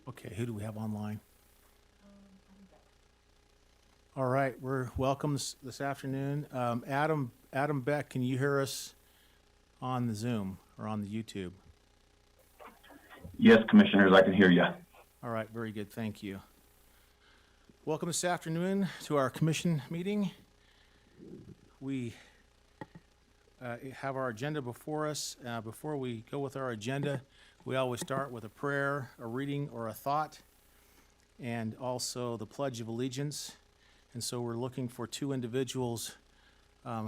Okay, who do we have online? All right, we're welcome this afternoon. Adam Beck, can you hear us on the Zoom or on the YouTube? Yes, Commissioners, I can hear you. All right, very good, thank you. Welcome this afternoon to our commission meeting. We have our agenda before us. Before we go with our agenda, we always start with a prayer, a reading, or a thought, and also the Pledge of Allegiance. And so we're looking for two individuals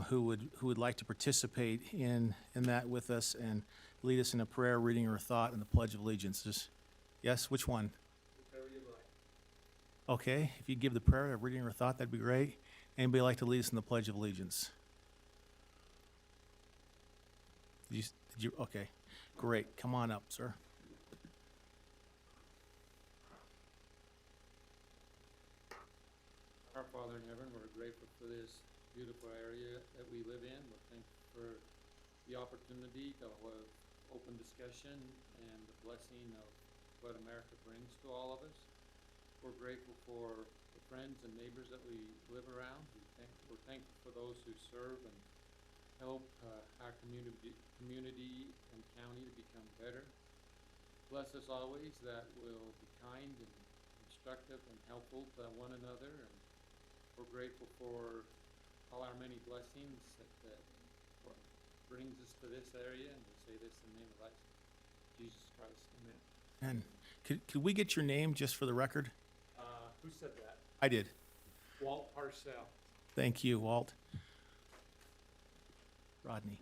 who would like to participate in that with us and lead us in a prayer, reading, or a thought in the Pledge of Allegiance. Yes, which one? Whichever you like. Okay, if you give the prayer, a reading, or a thought, that'd be great. Anybody like to lead us in the Pledge of Allegiance? Did you? Okay, great. Come on up, sir. Our Father in heaven, we're grateful for this beautiful area that we live in. We're thankful for the opportunity to have open discussion and the blessing of what America brings to all of us. We're grateful for the friends and neighbors that we live around. We're thankful for those who serve and help our community and county to become better. Bless us always that we'll be kind and constructive and helpful to one another. And we're grateful for all our many blessings that brings us to this area, and we say this in the name of Jesus Christ. Amen. And could we get your name just for the record? Who said that? I did. Walt Parcell. Thank you, Walt. Rodney.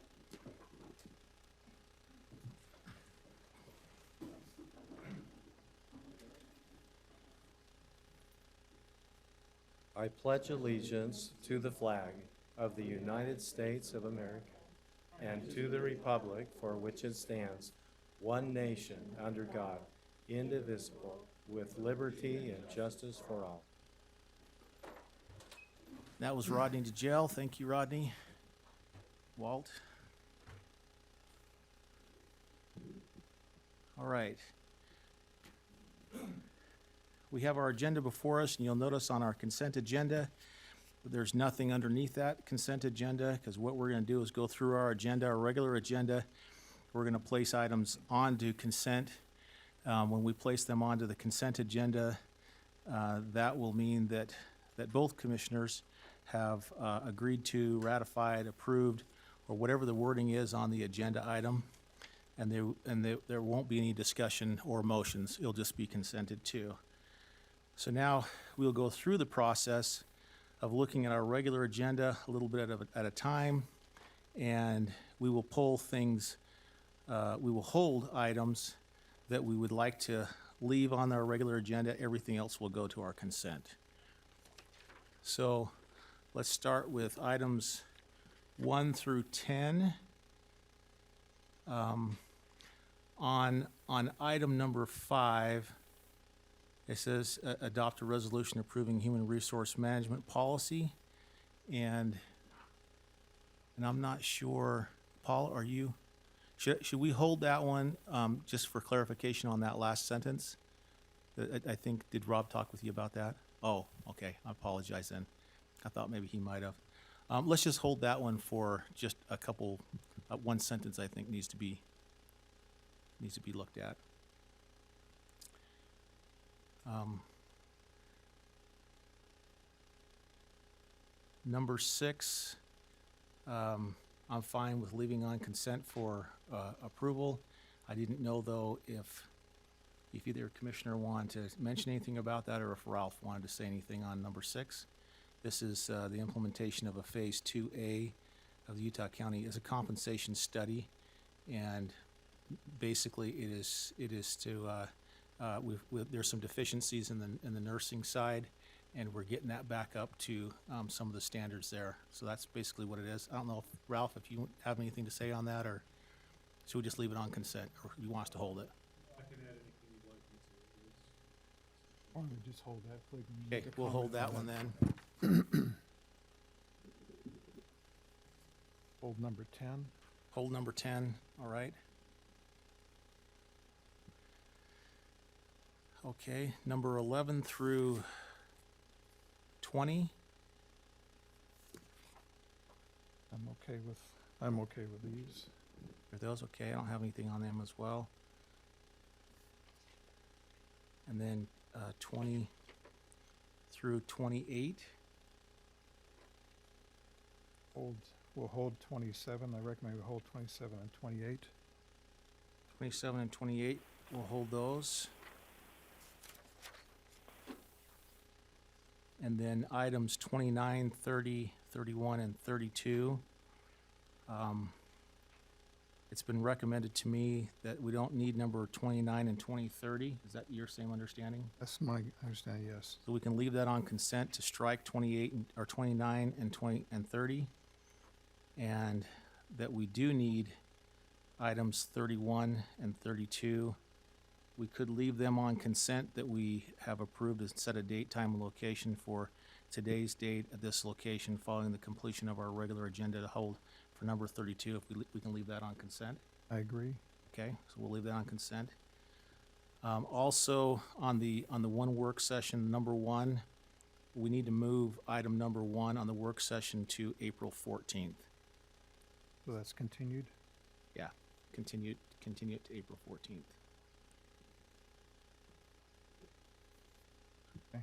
I pledge allegiance to the flag of the United States of America and to the republic for which it stands, one nation, under God, indivisible, with liberty and justice for all. That was Rodney DeGel. Thank you, Rodney. Walt. All right. We have our agenda before us, and you'll notice on our consent agenda, there's nothing underneath that consent agenda, because what we're going to do is go through our agenda, our regular agenda. We're going to place items onto consent. When we place them onto the consent agenda, that will mean that both commissioners have agreed to, ratified, approved, or whatever the wording is on the agenda item, and there won't be any discussion or motions. It'll just be consented to. So now we'll go through the process of looking at our regular agenda a little bit at a time, and we will pull things, we will hold items that we would like to leave on our regular agenda. Everything else will go to our consent. So let's start with items 1 through 10. On item number 5, it says adopt a resolution approving human resource management policy, and I'm not sure, Paul, are you? Should we hold that one just for clarification on that last sentence? I think, did Rob talk with you about that? Oh, okay, I apologize then. I thought maybe he might have. Let's just hold that one for just a couple, one sentence I think needs to be looked at. Number 6, I'm fine with leaving on consent for approval. I didn't know though if either commissioner wanted to mention anything about that or if Ralph wanted to say anything on number 6. This is the implementation of a Phase 2A of the Utah County as a compensation study, and basically it is to there's some deficiencies in the nursing side, and we're getting that back up to some of the standards there. So that's basically what it is. I don't know, Ralph, if you have anything to say on that, or should we just leave it on consent, or you want us to hold it? I can add anything you'd like me to. Why don't we just hold that, please? Okay, we'll hold that one then. Hold number 10. Hold number 10, all right. Okay, number 11 through 20. I'm okay with these. Are those okay? I don't have anything on them as well. And then 20 through 28. We'll hold 27. I recommend we hold 27 and 28. 27 and 28, we'll hold those. And then items 29, 30, 31, and 32. It's been recommended to me that we don't need number 29 and 30. Is that your same understanding? That's my understanding, yes. So we can leave that on consent to strike 28 or 29 and 20 and 30. And that we do need items 31 and 32. We could leave them on consent that we have approved and set a date, time, and location for today's date at this location following the completion of our regular agenda to hold for number 32. If we can leave that on consent. I agree. Okay, so we'll leave that on consent. Also, on the one work session, number 1, we need to move item number 1 on the work session to April 14th. So that's continued. Yeah, continue it to April 14th. Okay.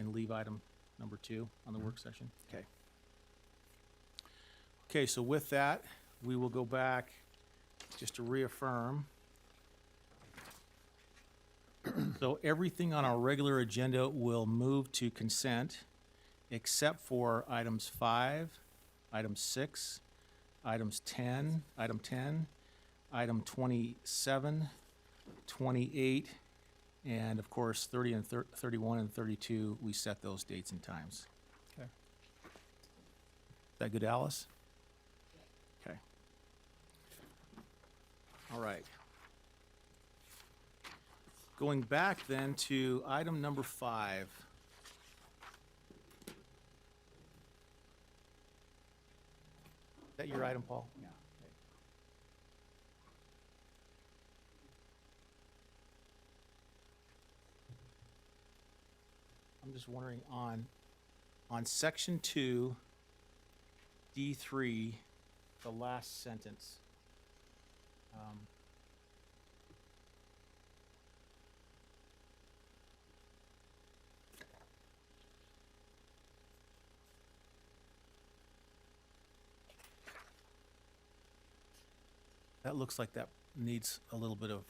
And leave item number 2 on the work session? Okay. Okay, so with that, we will go back just to reaffirm. So everything on our regular agenda will move to consent, except for items 5, item 6, item 10, item 27, 28, and of course, 30 and 31 and 32, we set those dates and times. Okay. Is that good, Alice? Okay. All right. Going back then to item number 5. Is that your item, Paul? Yeah. I'm just wondering on section 2, D3, the last sentence. That looks like that needs a little bit of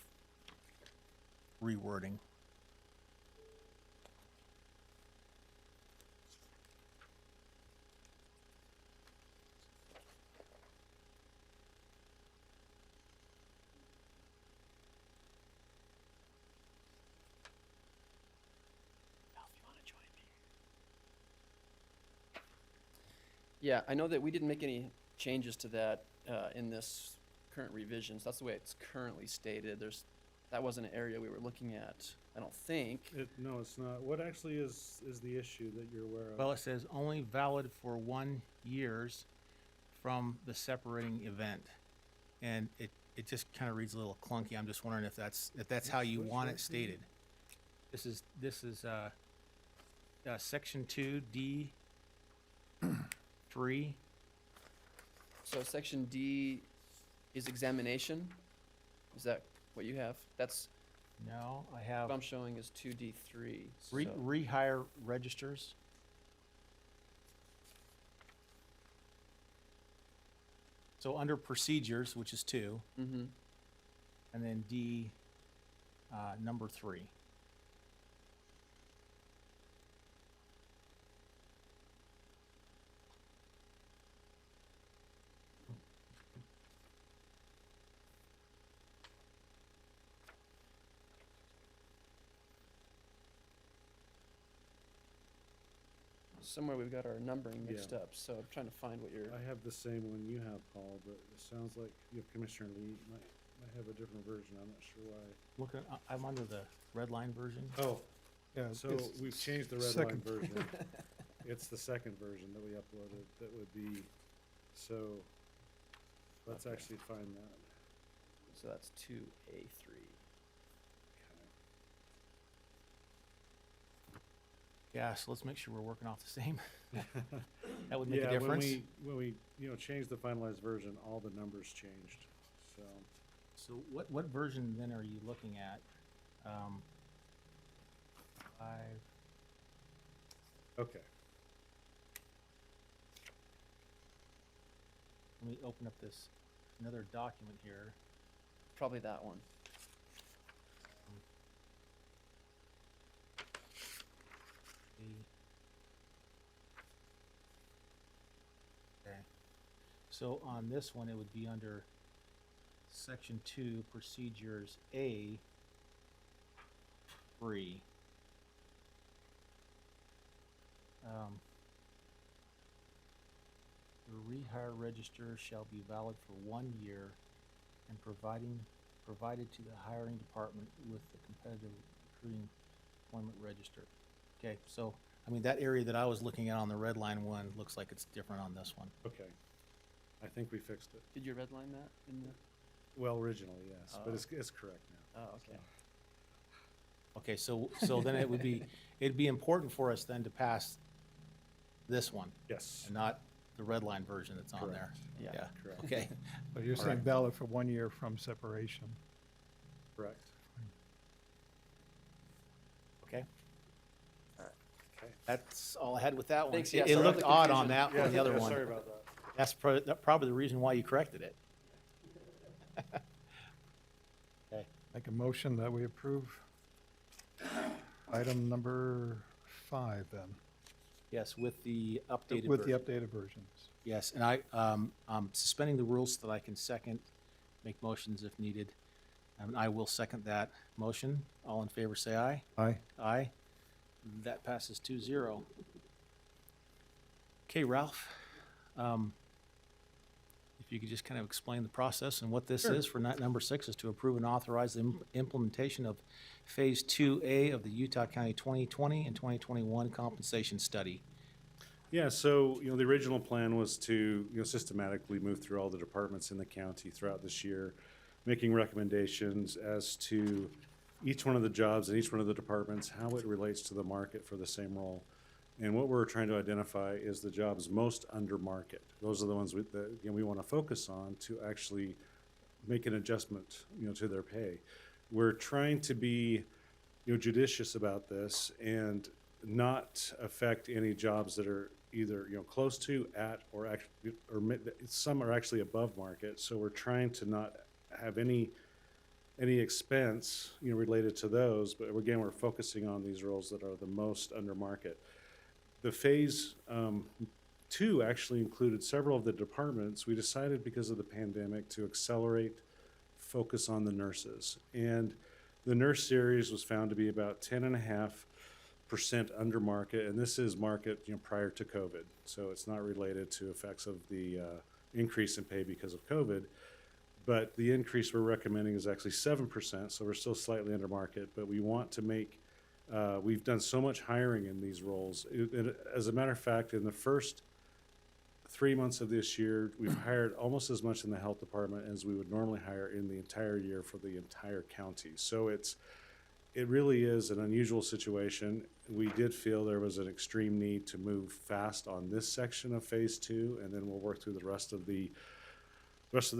rewording. Yeah, I know that we didn't make any changes to that in this current revisions. That's the way it's currently stated. That wasn't an area we were looking at, I don't think. No, it's not. What actually is the issue that you're aware of? Well, it says only valid for 1 year from the separating event. And it just kind of reads a little clunky. I'm just wondering if that's how you want it stated. This is section 2, D 3. So section D is examination. Is that what you have? That's No, I have what I'm showing is 2D3. rehire registers. So under procedures, which is 2, Mm-hmm. and then D, number 3. Somewhere we've got our numbering mixed Yeah. up, so I'm trying to find what you're. I have the same one you have, Paul, but it sounds like you have Commissioner Lee might have a different version. I'm not sure why. Look, I'm under the red line version. Oh, Yeah, so it's we've changed the red line second. version. It's the second version that we uploaded that would be, so let's Okay. actually find that. So that's 2A3. Yeah, so let's make sure we're working off the same. That would make a Yeah, difference. when we, changed the finalized version, all the numbers changed, so. So what version then are you looking at? 5, Okay, let me open up this, another document here. Probably that one. Okay. So on this one, it would be under section 2, procedures A, 3. The rehire register shall be valid for 1 year and provided to the hiring department with the competitive recruiting employment register. Okay, so, I mean, that area that I was looking at on the red line one looks like it's different on this one. okay. I think we fixed it. Did you redline that in the? Well, originally, yes, but Oh. it's correct now. Oh, okay. Okay, so then it'd be important for us then to pass this one Yes, and not the red line version that's on there. Yeah. Yeah, correct, okay, But you're All saying right. valid for 1 year from separation. correct. okay. Okay. That's all I had with that one. Thanks, It- yeah, It sorry about looked the odd on confusion. that, Yeah, on the other yeah, one. sorry about that. That's probably the reason why you corrected it. Okay, Make a motion that we approve item number 5 then, yes, with the updated with the version. updated versions. Yes, and I'm suspending the rules so that I can second, make motions if needed. And I will second that motion. All in favor, say aye. Aye. Aye. That passes 2-0. Okay, Ralph, if you could just kind of explain the process and what this Sure. is for number 6 is to approve and authorize the implementation of Phase 2A of the Utah County 2020 and 2021 compensation study. Yeah, so, the original plan was to, systematically move through all the departments in the county throughout this year, making recommendations as to each one of the jobs and each one of the departments, how it relates to the market for the same role. And what we're trying to identify is the jobs most under market. Those are the ones that we want to focus on to actually make an adjustment, to their pay. We're trying to be, judicious about this and not affect any jobs that are either, close to, at, or actually, some are actually above market. So we're trying to not have any expense, related to those. But again, we're focusing on these roles that are the most under market. The phase 2 actually included several of the departments. We decided because of the pandemic to accelerate focus on the nurses. And the nurse series was found to be about 10.5% under market, and this is market, prior to COVID. So it's not related to effects of the increase in pay because of COVID. But the increase we're recommending is actually 7%, so we're still slightly under market. But we want to make, we've done so much hiring in these roles. As a matter of fact, in the first 3 months of this year, we've hired almost as much in the health department as we would normally hire in the entire year for the entire county. So it really is an unusual situation. We did feel there was an extreme need to move fast on this section of phase 2, and then we'll work through the rest of the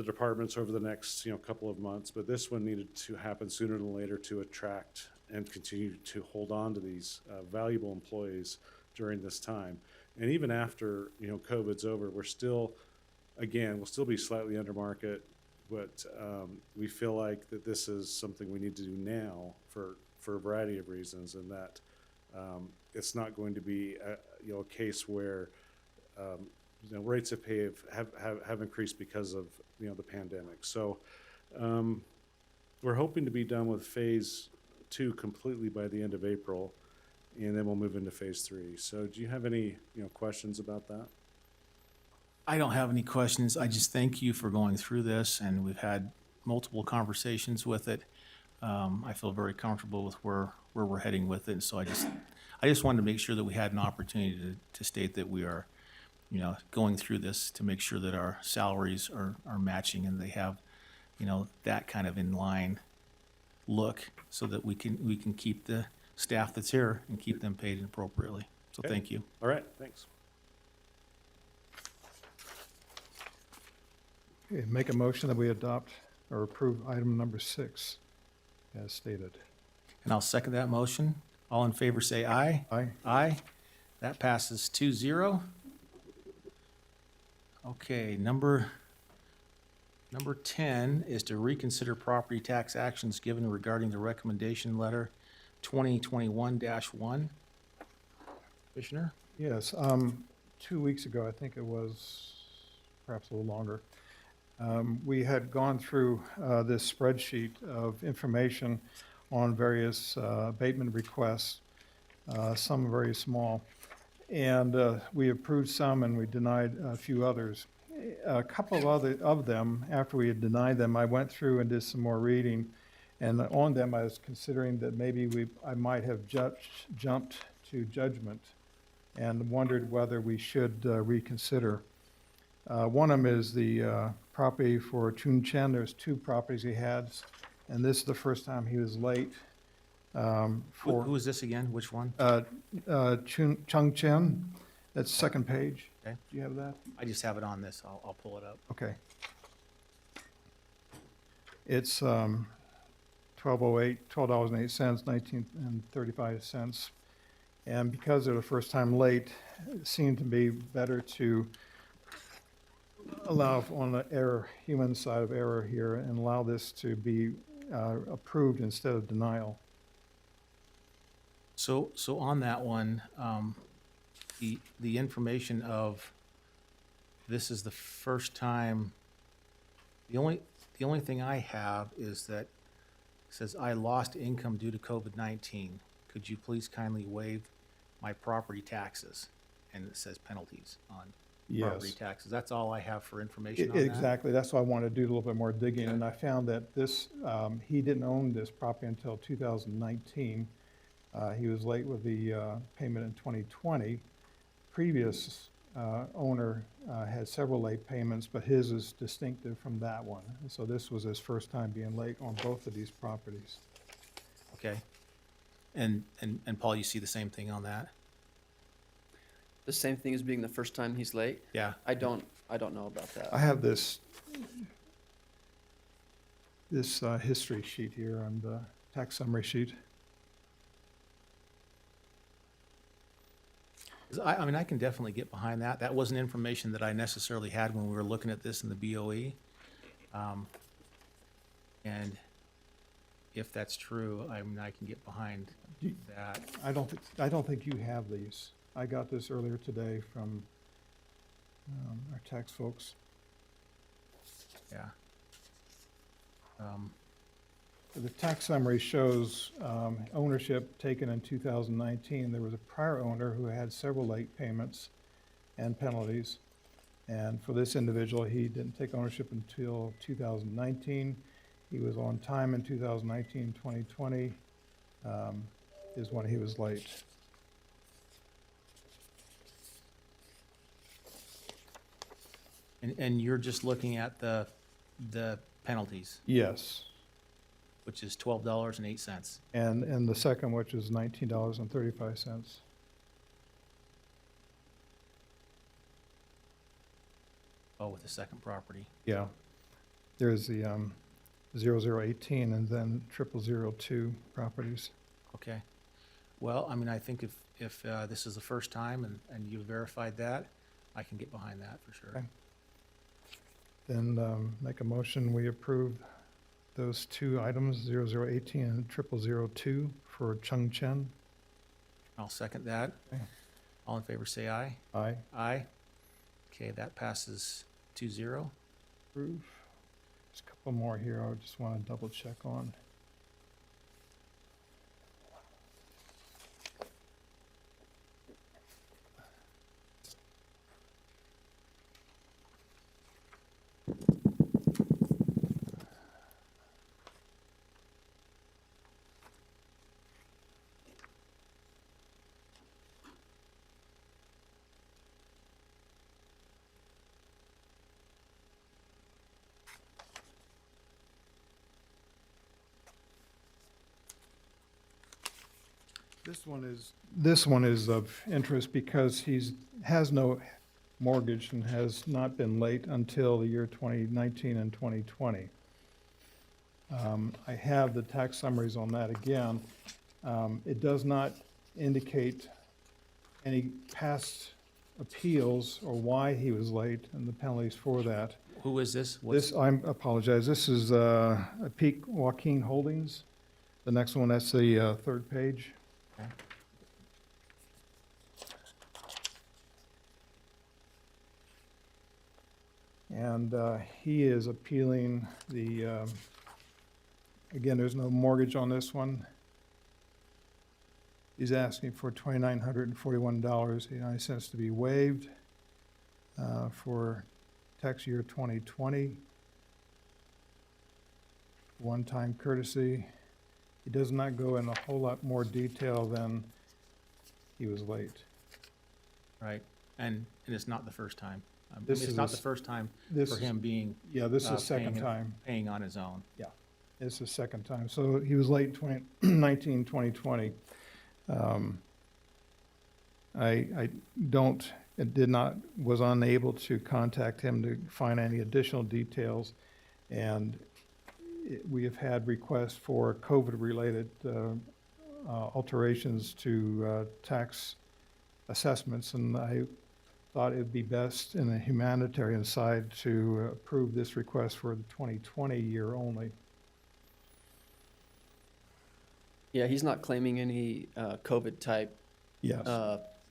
departments over the next couple of months. But this one needed to happen sooner than later to attract and continue to hold on to these valuable employees during this time. And even after COVID's over, we'll still be slightly under market, but we feel like that this is something we need to do now for a variety of reasons, and that it's not going to be a case where rates of pay have increased because of the pandemic. So we're hoping to be done with phase 2 completely by the end of April, and then we'll move into phase 3. So do you have any questions about that? I don't have any questions. I just thank you for going through this, and we've had multiple conversations with it. I feel very comfortable with where we're heading with it, and so I just wanted to make sure that we had an opportunity to state that we are, going through this to make sure that our salaries are matching and they have, that kind of in line look, so that we can keep the staff that's here and keep them paid appropriately. So Okay. thank you. All right, thanks. Okay, make a motion that we adopt or approve item number 6 as stated. And I'll second that motion. All in favor, say aye. Aye. Aye. That passes 2-0. Okay, number 10 is to reconsider property tax actions given regarding the recommendation letter 2021-1. Commissioner? Yes, 2 weeks ago, I think it was, perhaps a little longer, we had gone through this spreadsheet of information on various abatement requests, some very small. And we approved some and we denied a few others. A couple of them, after we had denied them, I went through and did some more reading. And on them, I was considering that maybe I might have jumped to judgment and wondered whether we should reconsider. One of them is the property for Chun Chen. There's 2 properties he had, and this is the first time he was late. Who is this again? Which one? Chung Chen, that's second page. Okay. Do you have that? I just have it on this. I'll pull it up. Okay. It's $12.08, 19.35 cents. And because they're the first time late, it seemed to be better to allow on the error, human side of error here, and allow this to be approved instead of denial. So on that one, the information of this is the first time, the only thing I have is that it says, I lost income due to COVID-19. Could you please kindly waive my property taxes? And it says penalties on property Yes. taxes. That's all I have for information on that. Exactly. That's why I wanted to do a little bit more digging, and I found that this, he didn't own this property until 2019. He was late with the payment in 2020. Previous owner had several late payments, but his is distinctive from that one. And so this was his first time being late on both of these properties. Okay. And Paul, you see the same thing on that? The same thing as being the first time he's late? Yeah. I don't know about that. I have this history sheet here on the tax summary sheet. 'Cause I mean, I can definitely get behind that. That wasn't information that I necessarily had when we were looking at this in the BOE. And if that's true, I mean, I can get behind that. I don't think you have these. I got this earlier today from our tax folks. Yeah. The tax summary shows ownership taken in 2019. There was a prior owner who had several late payments and penalties. And for this individual, he didn't take ownership until 2019. He was on time in 2019, 2020 is when he was late. And you're just looking at the penalties, Yes. which is $12.08. And the second, which is $19.35. Oh, with the second property. Yeah. There's the 0018 and then 0002 properties. Okay. Well, I mean, I think if this is the first time and you verified that, I can get behind that for sure. Okay. Then make a motion, we approve those 2 items, 0018 and 0002 for Chung Chen. I'll second that. Okay. All in favor, say aye. Aye. Aye. Okay, that passes 2-0. Approve. There's a couple more here I just want to double check on. This one is of interest because has no mortgage and has not been late until the year 2019 and 2020. I have the tax summaries on that again. It does not indicate any past appeals or why he was late and the penalties for that. Who is this? I apologize, this is Peak Joaquin Holdings. The next one, that's the third page. Okay. And he is appealing again, there's no mortgage on this one. He's asking for $2,941.89 to be waived for tax year 2020. One-time courtesy. He does not go in a whole lot more detail than he was late. Right, and it's not the first time. This It's is not a the first time This, for him being, yeah, this is the second paying- time. paying on his own. It's the second time. So he was late in 2019, 2020. I was unable to contact him to find any additional details. And we have had requests for COVID-related alterations to tax assessments. And I thought it'd be best in the humanitarian side to approve this request for the 2020 year only. Yeah, he's not claiming any COVID-type, Yes,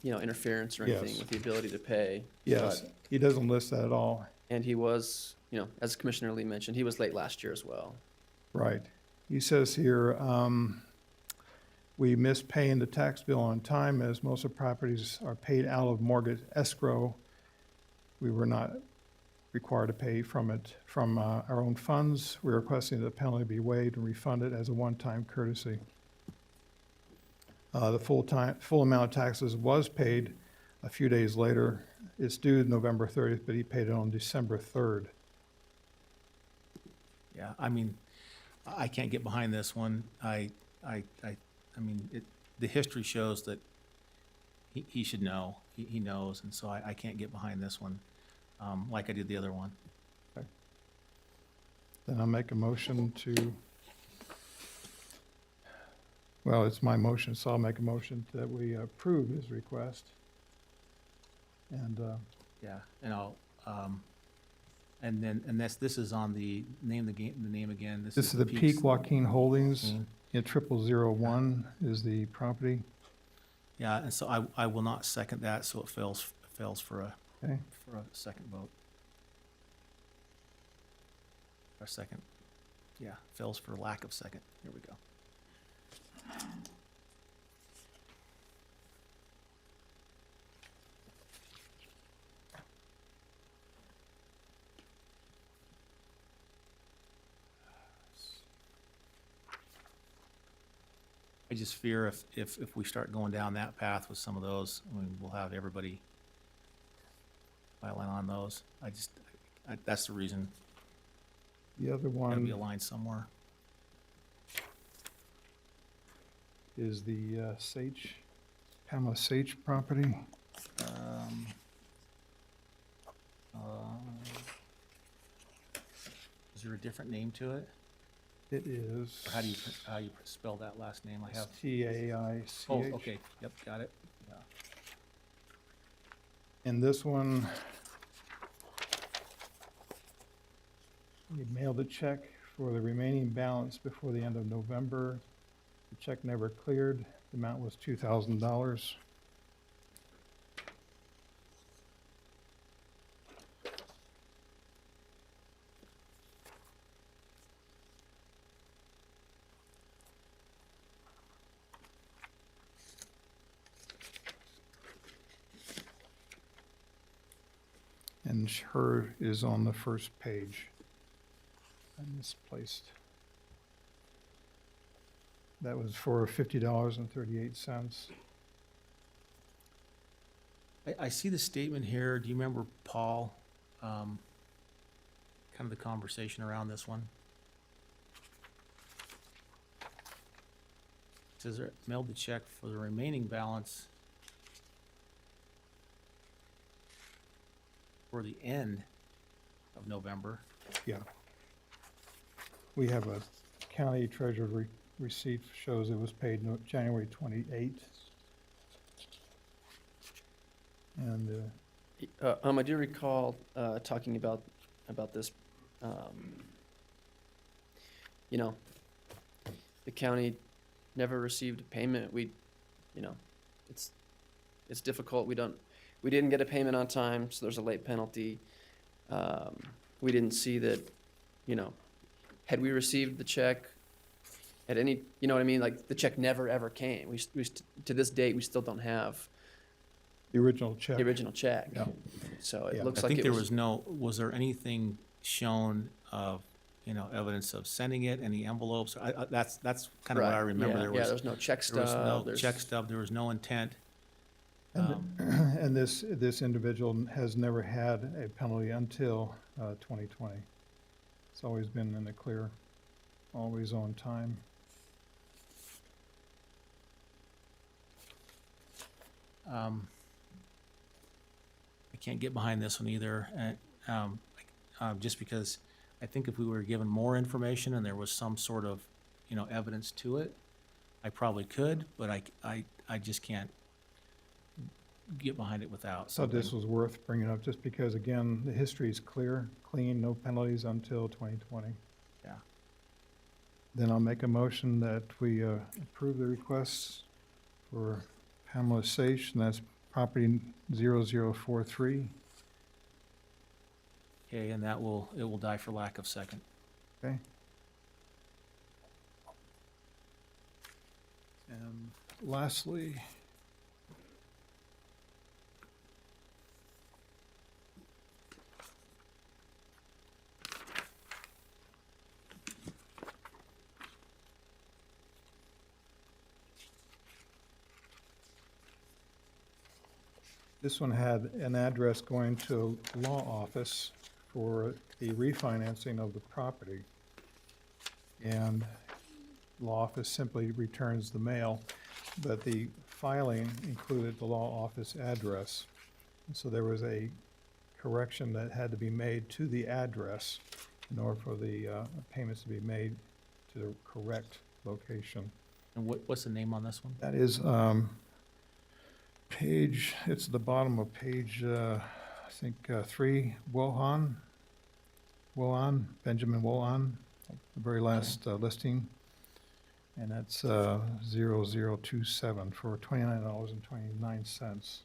interference or anything Yes. with the ability to pay. yes. but- He doesn't list that at all. And he was, as Commissioner Lee mentioned, he was late last year as well. Right. He says here, we missed paying the tax bill on time as most of properties are paid out of mortgage escrow. We were not required to pay from our own funds. We're requesting the penalty be waived and refunded as a one-time courtesy. The full amount of taxes was paid a few days later. It's due November 30th, but he paid it on December 3rd. Yeah, I mean, I can't get behind this one. The history shows that he should know. He knows, and so I can't get behind this one, like I did the other one. Then I'll make a motion to, well, it's my motion, so I'll make a motion that we approve his request. And, Yeah, and I'll, and this is on the name again. this is the Peak Joaquin Holdings, 0001 is the property. Yeah, and so I will not second that, so it fails for a Okay, second vote. Or second, yeah, fails for lack of second. Here we go. I just fear if we start going down that path with some of those, I mean, we'll have everybody filing on those. That's the reason. the other Gotta be a one line somewhere. is the Pamela Sage property. Is there a different name to it? It is. Or how do you spell that last name? I have. TAICH. Oh, okay, yep, got it. Yeah. And this one, we mailed a check for the remaining balance before the end of November. The check never cleared. The amount was $2,000. And her is on the first page. I misplaced. That was for $50.38. I see the statement here. Do you remember, Paul, kind of the conversation around this one? Says there mailed the check for the remaining balance for the end of November. Yeah. We have a county treasurer receipt shows it was paid January 28th. And, I do recall, talking about this, you know, the county never received a payment. It's difficult. We didn't get a payment on time, so there's a late penalty. We didn't see that, had we received the check at any, you know what I mean? Like, the check never, ever came. To this date, we still don't have the original check. the original check. Yeah. So Yeah. it looks I like think it there was, was there anything shown of, evidence of sending it, any envelopes? That's kind of what I right, remember. yeah, There yeah, was, there's no check there was no stub. check stub, there was no intent. And this individual has never had a penalty until 2020. It's always been in the clear, always on time. I can't get behind this one either, just because I think if we were given more information and there was some sort of, evidence to it, I probably could, but I just can't get behind it without So this something. was worth bringing up just because, again, the history is clear, clean, no penalties until 2020. Yeah. Then I'll make a motion that we approve the request for Pamela Sage, and that's property 0043. Okay, and it will die for lack of second. Okay. And lastly, this one had an address going to law office for the refinancing of the property. And law office simply returns the mail, but the filing included the law office address. And so there was a correction that had to be made to the address in order for the payments to be made to the correct location. And what's the name on this one? That is it's the bottom of page, I think, 3, Benjamin Wohan, the very last listing. And that's 0027 for $29.29.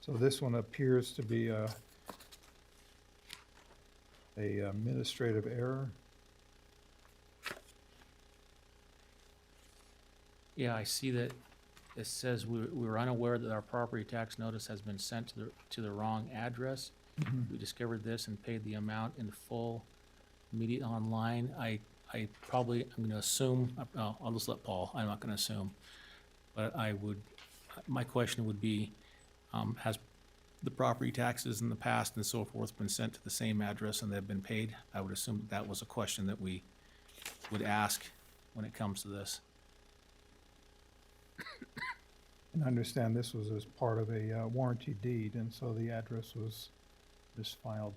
So this one appears to be a administrative error. Yeah, I see that it says we were unaware that our property tax notice has been sent to the wrong address. We discovered this and paid the amount in full immediately online. I'm gonna assume, I'll just let Paul, I'm not gonna assume. But my question would be, has the property taxes in the past and so forth been sent to the same address and they've been paid? I would assume that was a question that we would ask when it comes to this. And I understand this was as part of a warranty deed, and so the address was misfiled.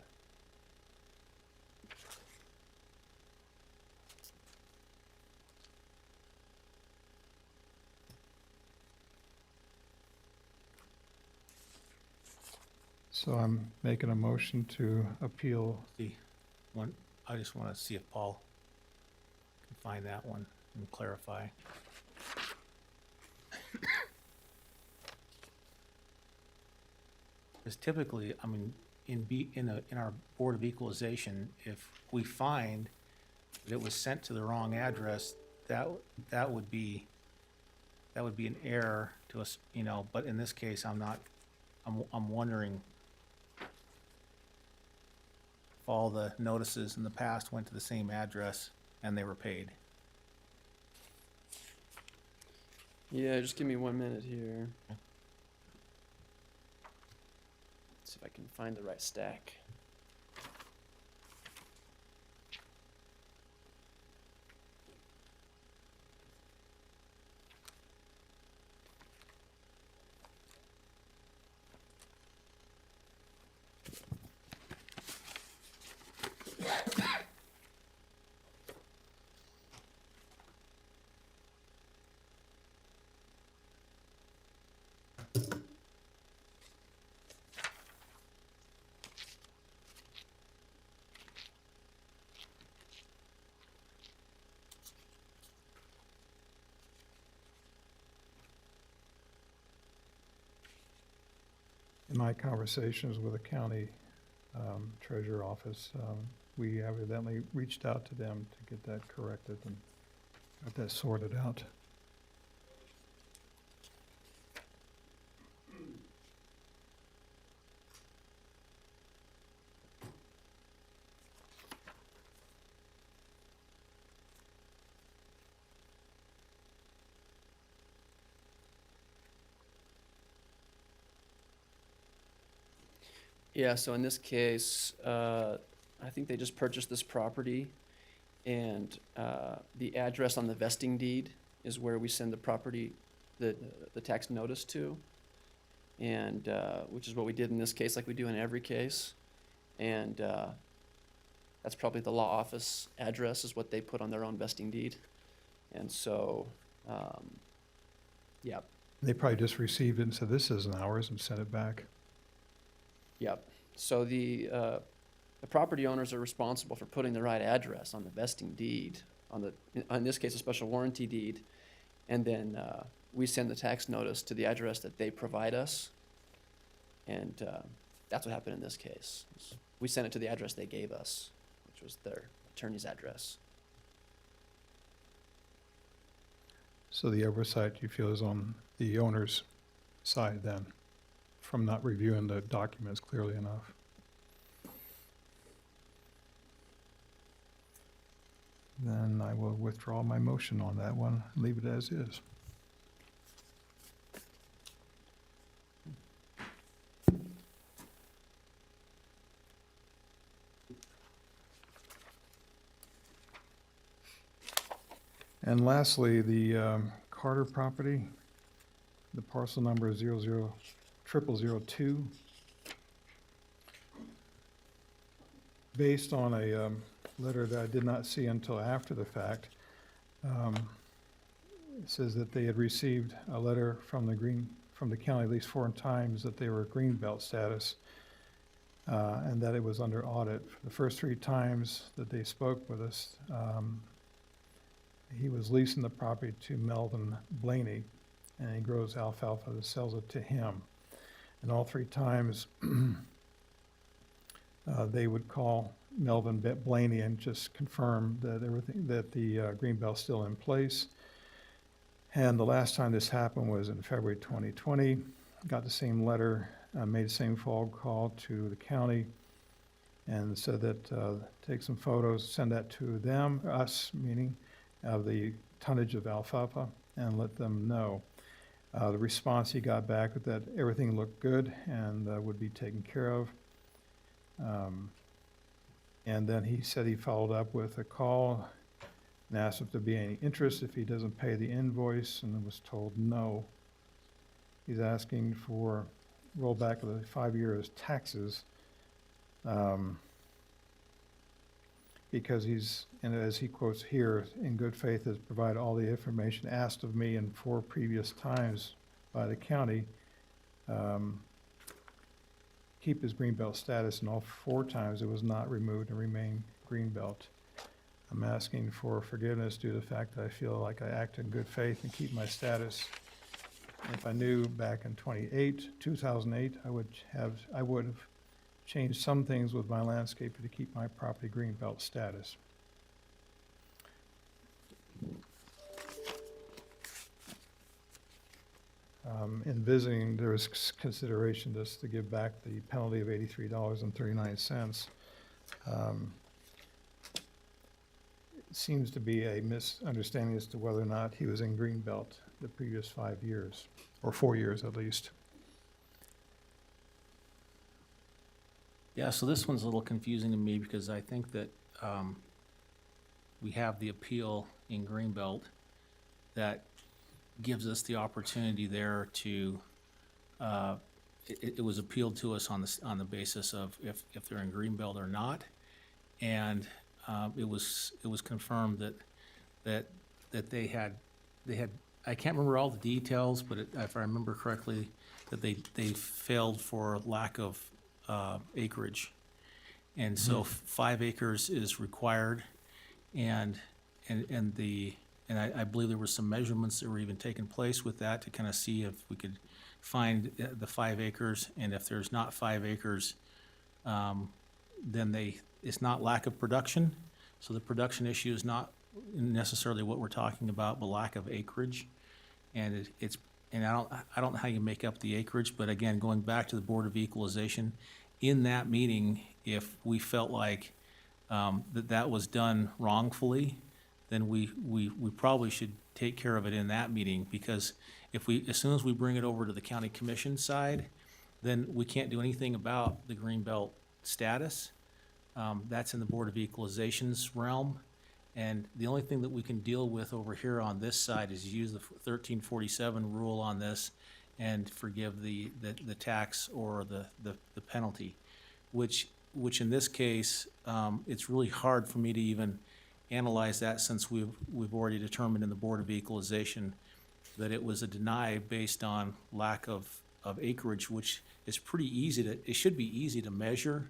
So I'm making a motion to appeal. I just wanna see if Paul can find that one and clarify. Because typically, I mean, in our Board of Equalization, if we find that it was sent to the wrong address, that would be an error to us, but in this case, I'm wondering if all the notices in the past went to the same address and they were paid. Yeah, just give me 1 minute here. See if I can find the right stack. my conversations with the county treasurer office, we evidently reached out to them to get that corrected and got that sorted out. Yeah, so in this case, I think they just purchased this property, and the address on the vesting deed is where we send the property, the tax notice to, and, which is what we did in this case, like we do in every case. And that's probably the law office address is what they put on their own vesting deed. And so, yeah, They probably just received it and said, this isn't ours, and sent it back. yep. So the property owners are responsible for putting the right address on the vesting deed, in this case, a special warranty deed. And then we send the tax notice to the address that they provide us. And that's what happened in this case. We sent it to the address they gave us, which was their attorney's address. So the oversight, you feel, is on the owner's side then, from not reviewing the documents clearly enough? Then I will withdraw my motion on that one, leave it as is. And lastly, the Carter property, the parcel number is 00002. Based on a letter that I did not see until after the fact, it says that they had received a letter from the county at least 4 times that they were Greenbelt status, and that it was under audit. The first 3 times that they spoke with us, he was leasing the property to Melvin Blaney, and he grows alfalfa and sells it to him. And all 3 times, they would call Melvin Blaney and just confirm that everything, that the Greenbelt's still in place. And the last time this happened was in February 2020. Got the same letter, made the same phone call to the county, and said that take some photos, send that to them, us, meaning of the tonnage of alfalfa, and let them know. The response he got back was that everything looked good and would be taken care of. And then he said he followed up with a call and asked if there'd be any interest if he doesn't pay the invoice, and was told no. He's asking for rollback of the 5 years taxes, because he's, and as he quotes here, in good faith has provided all the information asked of me in 4 previous times by the county, keep his Greenbelt status, and all 4 times it was not removed and remained Greenbelt. I'm asking for forgiveness due to the fact that I feel like I act in good faith and keep my status. If I knew back in 2008, I would have changed some things with my landscaper to keep my property Greenbelt status. In visiting, there was consideration just to give back the penalty of $83.39. It seems to be a misunderstanding as to whether or not he was in Greenbelt the previous 5 years, or 4 years at least. Yeah, so this one's a little confusing to me because I think that we have the appeal in Greenbelt that gives us the opportunity there to, it was appealed to us on the basis of if they're in Greenbelt or not. And it was confirmed that they had, I can't remember all the details, but if I remember correctly, that they failed for lack of acreage. And so 5 acres is required, and I believe there were some measurements that were even taking place with that to kind of see if we could find the 5 acres, and if there's not 5 acres, then it's not lack of production. So the production issue is not necessarily what we're talking about, but lack of acreage. And and I don't know how you make up the acreage, but again, going back to the Board of Equalization, in that meeting, if we felt like that was done wrongfully, then we probably should take care of it in that meeting, because as soon as we bring it over to the county commission side, then we can't do anything about the Greenbelt status. That's in the Board of Equalization's realm. And the only thing that we can deal with over here on this side is use the 1347 rule on this and forgive the tax or the penalty, which in this case, it's really hard for me to even analyze that, since we've already determined in the Board of Equalization that it was a deny based on lack of acreage, which is pretty easy it should be easy to measure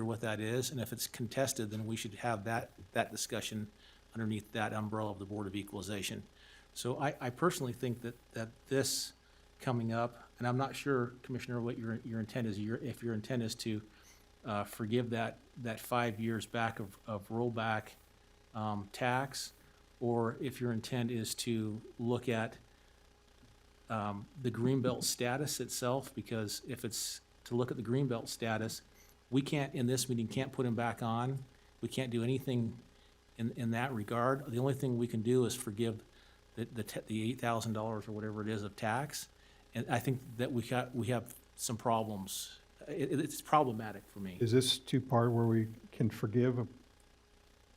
what that is. And if it's contested, then we should have that discussion underneath that umbrella of the Board of Equalization. So I personally think that this coming up, and I'm not sure, Commissioner, what your intent is. If your intent is to forgive that 5 years back of rollback tax, or if your intent is to look at the Greenbelt status itself, because if it's to look at the Greenbelt status, we can't, in this meeting, can't put him back on. We can't do anything in that regard. The only thing we can do is forgive the $8,000 or whatever it is of tax. And I think that we have some problems. It's problematic for me. Is this two-part where we can forgive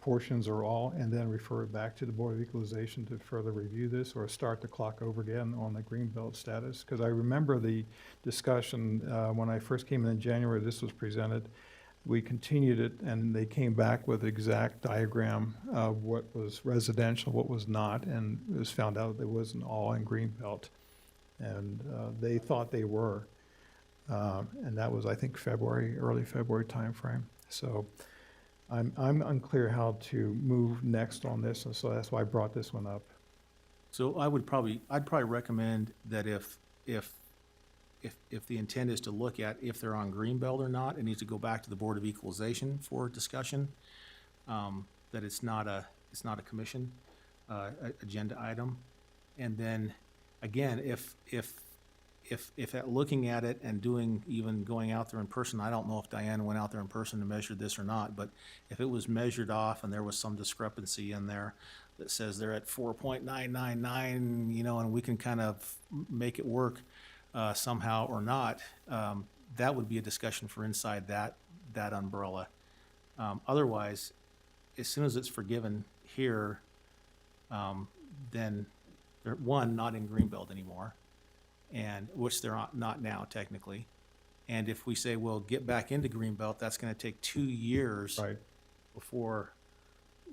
portions or all and then refer it back to the Board of Equalization to further review this, or start the clock over again on the Greenbelt status? Because I remember the discussion when I first came in January, this was presented. We continued it, and they came back with exact diagram of what was residential, what was not, and it was found out that it wasn't all in Greenbelt. And they thought they were. And that was, I think, early February timeframe. So I'm unclear how to move next on this, and so that's why I brought this one up. So I'd probably recommend that if the intent is to look at if they're on Greenbelt or not, it needs to go back to the Board of Equalization for discussion. That it's not a commission agenda item. And then again, if at looking at it and going out there in person, I don't know if Diane went out there in person and measured this or not, but if it was measured off and there was some discrepancy in there that says they're at 4.999, and we can kind of make it work somehow or not, that would be a discussion for inside that umbrella. Otherwise, as soon as it's forgiven here, then they're, not in Greenbelt anymore, and which they're not now technically. And if we say, well, get back into Greenbelt, that's going to take 2 years Right. before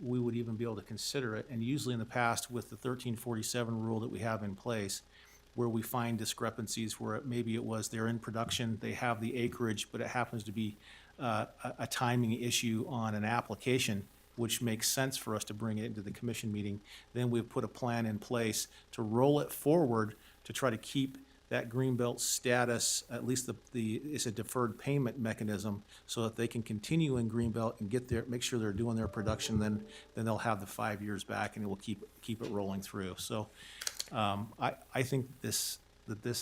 we would even be able to consider it. And usually in the past, with the 1347 rule that we have in place, where we find discrepancies where maybe it was they're in production, they have the acreage, but it happens to be a timing issue on an application, which makes sense for us to bring it into the commission meeting, then we've put a plan in place to roll it forward to try to keep that Greenbelt status, at least it's a deferred payment mechanism, so that they can continue in Greenbelt and make sure they're doing their production, then they'll have the 5 years back, and it will keep it rolling through. So I think this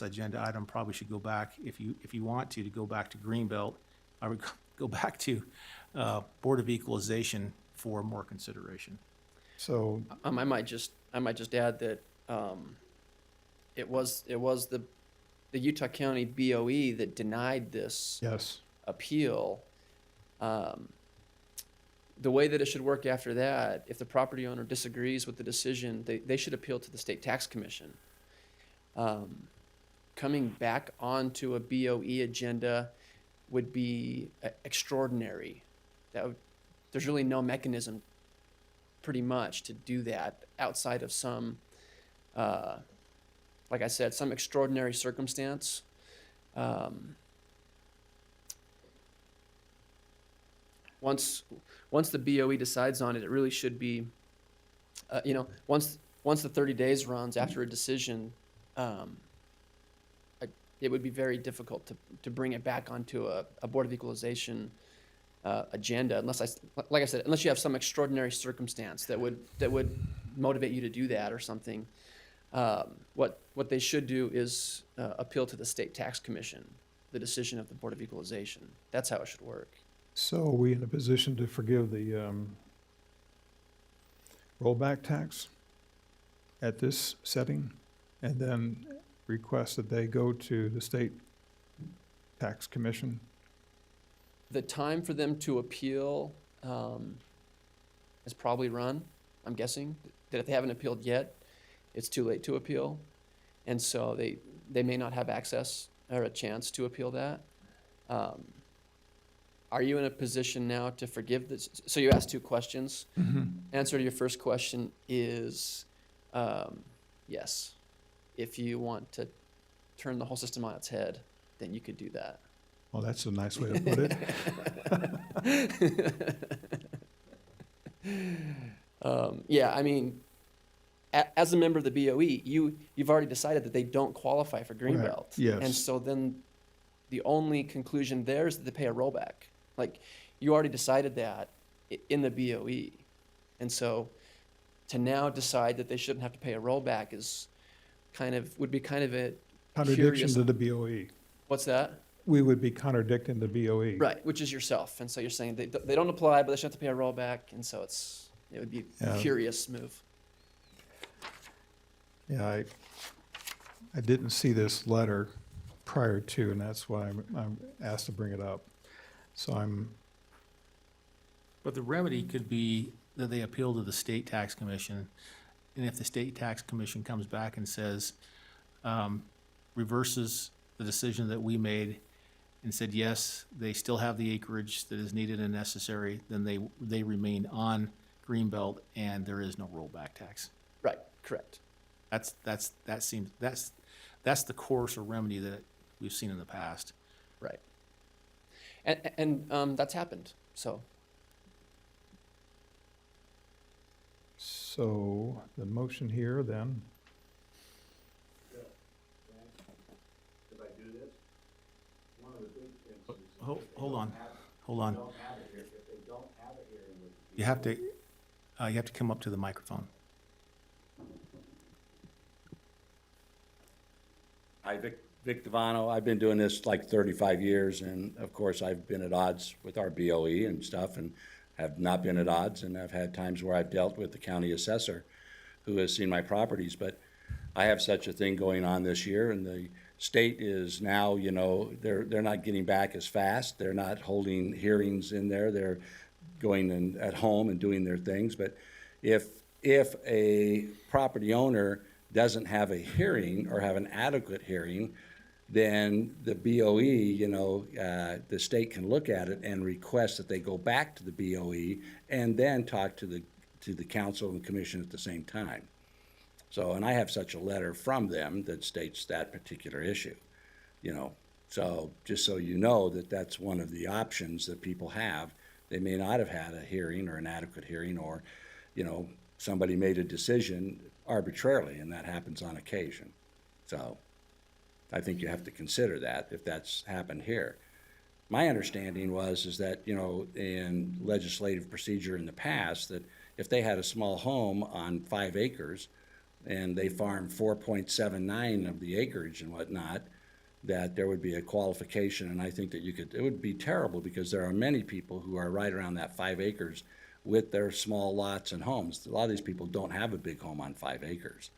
agenda item probably should go back, if you want to go back to Greenbelt. I would go back to Board of Equalization for more consideration. So, I might just add that it was the Utah County BOE that denied this yes, appeal. The way that it should work after that, if the property owner disagrees with the decision, they should appeal to the State Tax Commission. Coming back onto a BOE agenda would be extraordinary. There's really no mechanism, pretty much, to do that outside of some, like I said, some extraordinary circumstance. Once the BOE decides on it, it really should be, once the 30 days runs after a decision, it would be very difficult to bring it back onto a Board of Equalization agenda unless like I said, unless you have some extraordinary circumstance that would motivate you to do that or something. What they should do is appeal to the State Tax Commission, the decision of the Board of Equalization. That's how it should work. So are we in a position to forgive the rollback tax at this setting and then request that they go to the State Tax Commission? The time for them to appeal has probably run, I'm guessing. That if they haven't appealed yet, it's too late to appeal. And so they may not have access or a chance to appeal that. Are you in a position now to forgive this? So you asked two questions. Answer to your first question is yes. If you want to turn the whole system on its head, then you could do that. Well, that's a nice way to put it. Yeah, I mean, as a member of the BOE, you've already decided that they don't qualify for Greenbelt. Yes. And so then the only conclusion there is that they pay a rollback. Like, you already decided that in the BOE. And so to now decide that they shouldn't have to pay a rollback is would be kind of a Contradiction curious. to the BOE. What's that? We would be contradicting the BOE. Right, which is yourself. And so you're saying they don't apply, but they should have to pay a rollback. And so it would be a Yeah. curious move. Yeah, I didn't see this letter prior to, and that's why I'm asked to bring it up. So But the remedy could be that they appeal to the State Tax Commission, and if the State Tax Commission comes back and says, reverses the decision that we made and said, yes, they still have the acreage that is needed and necessary, then they remain on Greenbelt and there is no rollback tax. Right, correct. That's the course or remedy that we've seen in the past. Right. And that's happened, so. So the motion here then, Hold on. You have to come up to the microphone. Hi, Vic Devano. I've been doing this like 35 years, and of course, I've been at odds with our BOE and stuff, and have not been at odds, and I've had times where I've dealt with the county assessor who has seen my properties, but I have such a thing going on this year, and the state is now, they're not getting back as fast. They're not holding hearings in there. They're going in at home and doing their things, but if a property owner doesn't have a hearing or have an adequate hearing, then the BOE, the state can look at it and request that they go back to the BOE and then talk to the council and commission at the same time. So, and I have such a letter from them that states that particular issue, So just so you know that that's one of the options that people have. They may not have had a hearing or an adequate hearing, or, somebody made a decision arbitrarily, and that happens on occasion. So I think you have to consider that if that's happened here. My understanding is that, in legislative procedure in the past, that if they had a small home on 5 acres and they farmed 4.79 of the acreage and whatnot, that there would be a qualification, and I think that it would be terrible because there are many people who are right around that 5 acres with their small lots and homes. A lot of these people don't have a big home on 5 acres.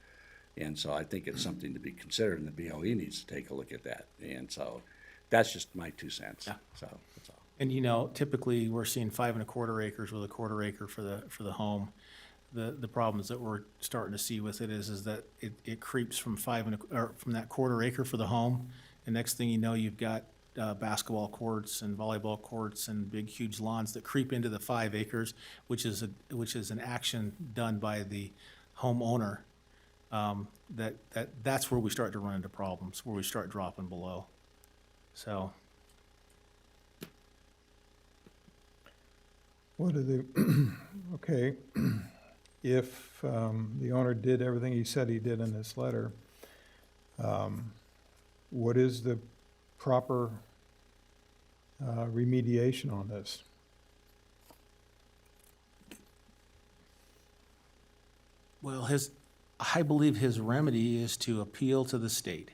And so I think it's something to be considered, and the BOE needs to take a look at that. And so that's just my 2 cents. Yeah. So that's all. And typically we're seeing 5 1/4 acres with a 1/4 acre for the home. The problems that we're starting to see with it is that it creeps from from that 1/4 acre for the home, and next thing you know, you've got basketball courts and volleyball courts and big huge lawns that creep into the 5 acres, which is an action done by the homeowner. That's where we start to run into problems, where we start dropping below. So. what are the, okay, if the owner did everything he said he did in this letter, what is the proper remediation on this? Well, I believe his remedy is to appeal to the state.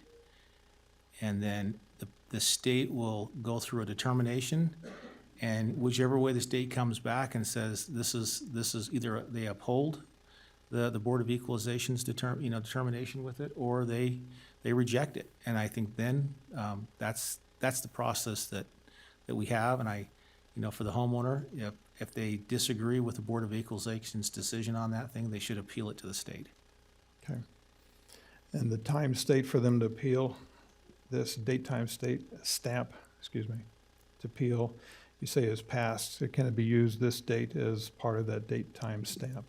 And then the state will go through a determination, and whichever way the state comes back and says this is either they uphold the Board of Equalization's determination with it, or they reject it. And I think then that's the process that we have. And for the homeowner, if they disagree with the Board of Equalization's decision on that thing, they should appeal it to the state. Okay. And the time state for them to appeal, this date time state stamp, to appeal, you say is passed. Can it be used this date as part of that date time stamp?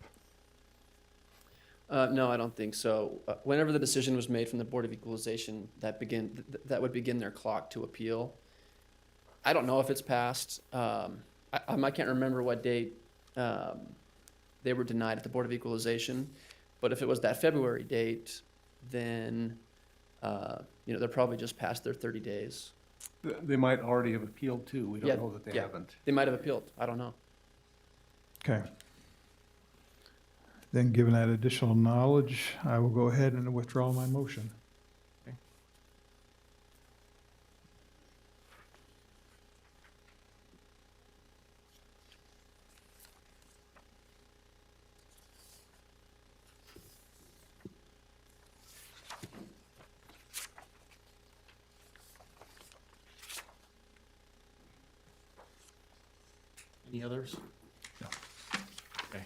No, I don't think so. Whenever the decision was made from the Board of Equalization, that would begin their clock to appeal. I don't know if it's passed. I can't remember what date they were denied at the Board of Equalization, but if it was that February date, then they're probably just past their 30 days. They might already have appealed too. We Yeah, don't know that they yeah. haven't. They might have appealed. I don't know. Okay. Then, given that additional knowledge, I will go ahead and withdraw my motion. Any others? No. Okay.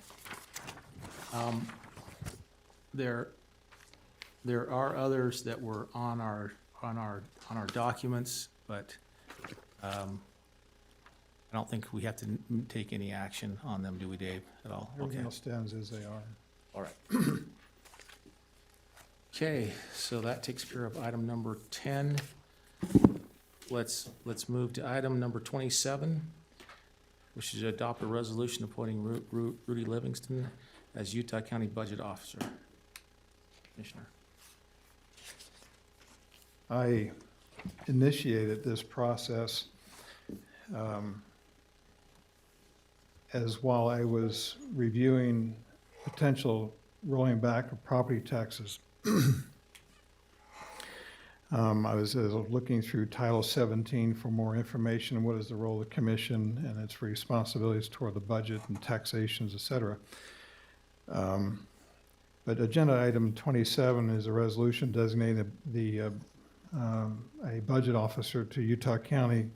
There are others that were on our documents, but I don't think we have to take any action on them, do we, Dave, at all? Everything Okay. else stands as they are. All right. Okay, so that takes care of item number 10. Let's move to item number 27, which is to adopt a resolution appointing Rudy Livingston as Utah County Budget Officer. Commissioner. I initiated this process as while I was reviewing potential rolling back of property taxes. I was looking through Title 17 for more information on what is the role of the commission and its responsibilities toward the budget and taxations, et cetera. But agenda item 27 is a resolution designating a budget officer to Utah County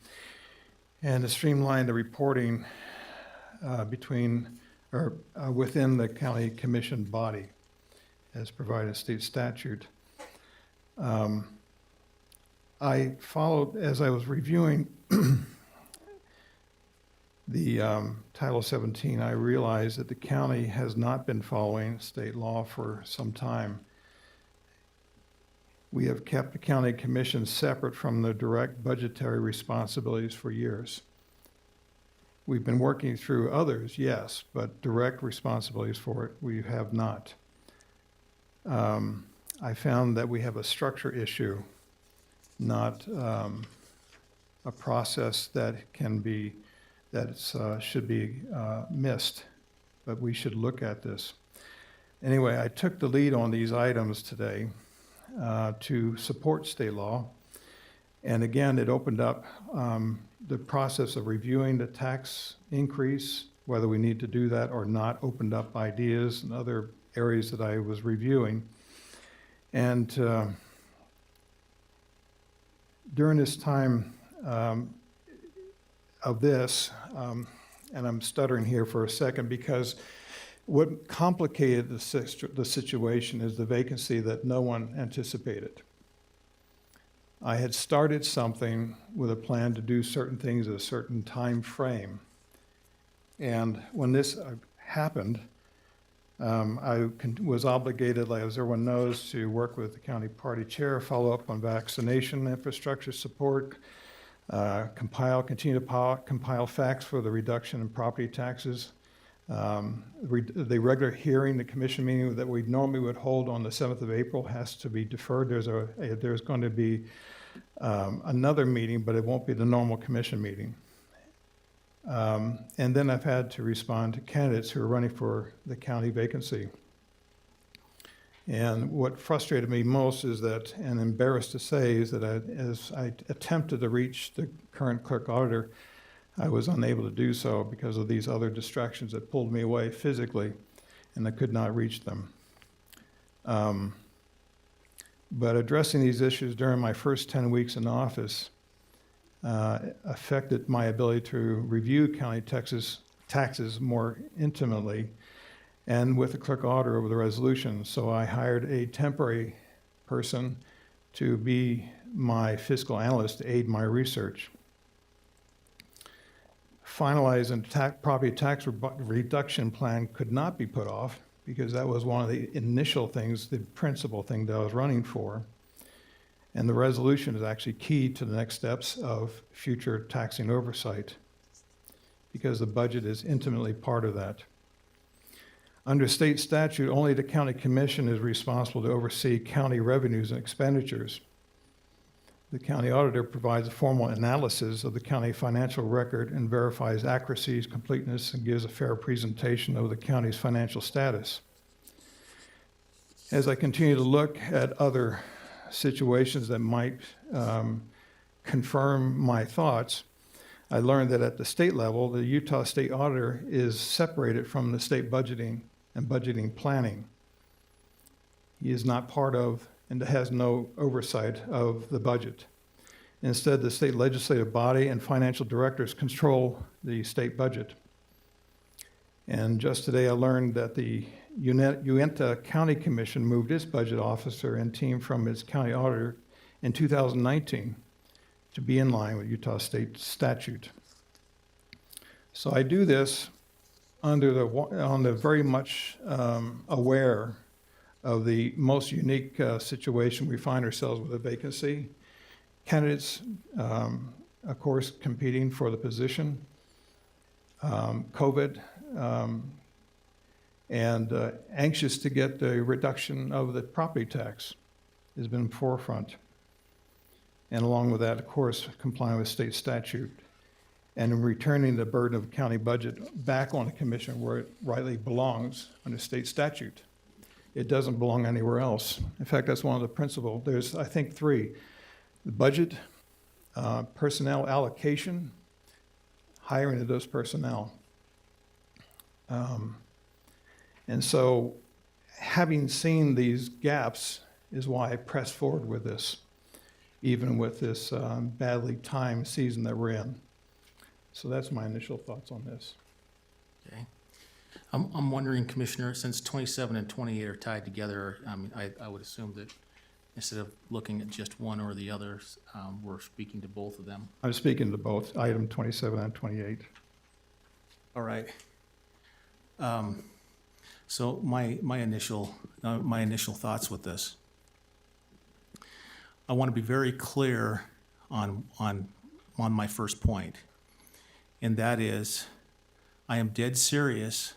and to streamline the reporting within the county commission body as provided in state statute. I followed, as I was reviewing the Title 17, I realized that the county has not been following state law for some time. We have kept the county commission separate from the direct budgetary responsibilities for years. We've been working through others, yes, but direct responsibilities for it, we have not. I found that we have a structure issue, not a process that should be missed, but we should look at this. Anyway, I took the lead on these items today to support state law. And again, it opened up the process of reviewing the tax increase, whether we need to do that or not, opened up ideas and other areas that I was reviewing. And during this time of this, and I'm stuttering here for a second because what complicated the situation is the vacancy that no one anticipated. I had started something with a plan to do certain things at a certain time frame. And when this happened, I was obligated, as everyone knows, to work with the county party chair, follow up on vaccination infrastructure support, continue to compile facts for the reduction in property taxes. The regular hearing, the commission meeting that we normally would hold on the 7th of April has to be deferred. There's going to be another meeting, but it won't be the normal commission meeting. And then I've had to respond to candidates who are running for the county vacancy. And what frustrated me most is that, and embarrassed to say, is that as I attempted to reach the current clerk auditor, I was unable to do so because of these other distractions that pulled me away physically, and I could not reach them. But addressing these issues during my first 10 weeks in office affected my ability to review county taxes more intimately and with the clerk auditor over the resolution. So I hired a temporary person to be my fiscal analyst to aid my research. Finalizing property tax reduction plan could not be put off because that was one of the initial things, the principal thing that I was running for. And the resolution is actually key to the next steps of future taxing oversight because the budget is intimately part of that. Under state statute, only the county commission is responsible to oversee county revenues and expenditures. The county auditor provides a formal analysis of the county financial record and verifies accuracy, completeness, and gives a fair presentation of the county's financial status. As I continue to look at other situations that might confirm my thoughts, I learned that at the state level, the Utah State Auditor is separated from the state budgeting and budgeting planning. He is not part of and has no oversight of the budget. Instead, the state legislative body and financial directors control the state budget. And just today I learned that the Uinta County Commission moved its budget officer and team from its county auditor in 2019 to be in line with Utah state statute. So I do this on the very much aware of the most unique situation we find ourselves with a vacancy. Candidates, of course, competing for the position, COVID, and anxious to get the reduction of the property tax has been forefront. And along with that, of course, complying with state statute and returning the burden of the county budget back on the commission where it rightly belongs under state statute. It doesn't belong anywhere else. In fact, that's one of the principles. There's, I think, three: the budget, personnel allocation, hiring of those personnel. And so having seen these gaps is why I pressed forward with this, even with this badly timed season that we're in. So that's my initial thoughts on this. Okay. I'm wondering, Commissioner, since 27 and 28 are tied together, I would assume that instead of looking at just one or the other, we're speaking to both of them. I'm speaking to both item 27 and 28. All right. So my initial thoughts with this. I want to be very clear on my first point, and that is, I am dead serious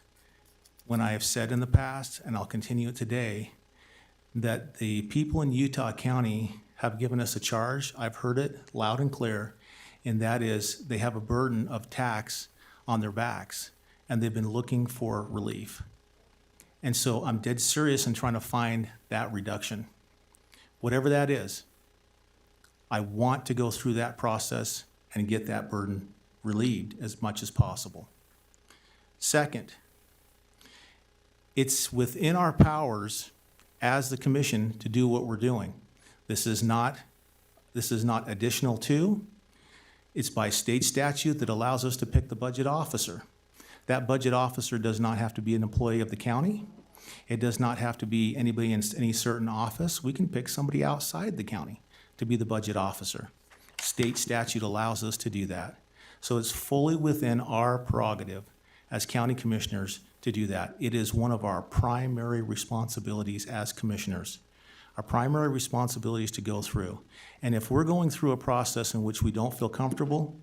when I have said in the past, and I'll continue it today, that the people in Utah County have given us a charge. I've heard it loud and clear, and that is they have a burden of tax on their backs, and they've been looking for relief. And so I'm dead serious in trying to find that reduction. Whatever that is, I want to go through that process and get that burden relieved as much as possible. Second, it's within our powers as the commission to do what we're doing. This is not additional to. It's by state statute that allows us to pick the budget officer. That budget officer does not have to be an employee of the county. It does not have to be anybody in any certain office. We can pick somebody outside the county to be the budget officer. State statute allows us to do that. So it's fully within our prerogative as county commissioners to do that. It is one of our primary responsibilities as commissioners. Our primary responsibility is to go through. And if we're going through a process in which we don't feel comfortable,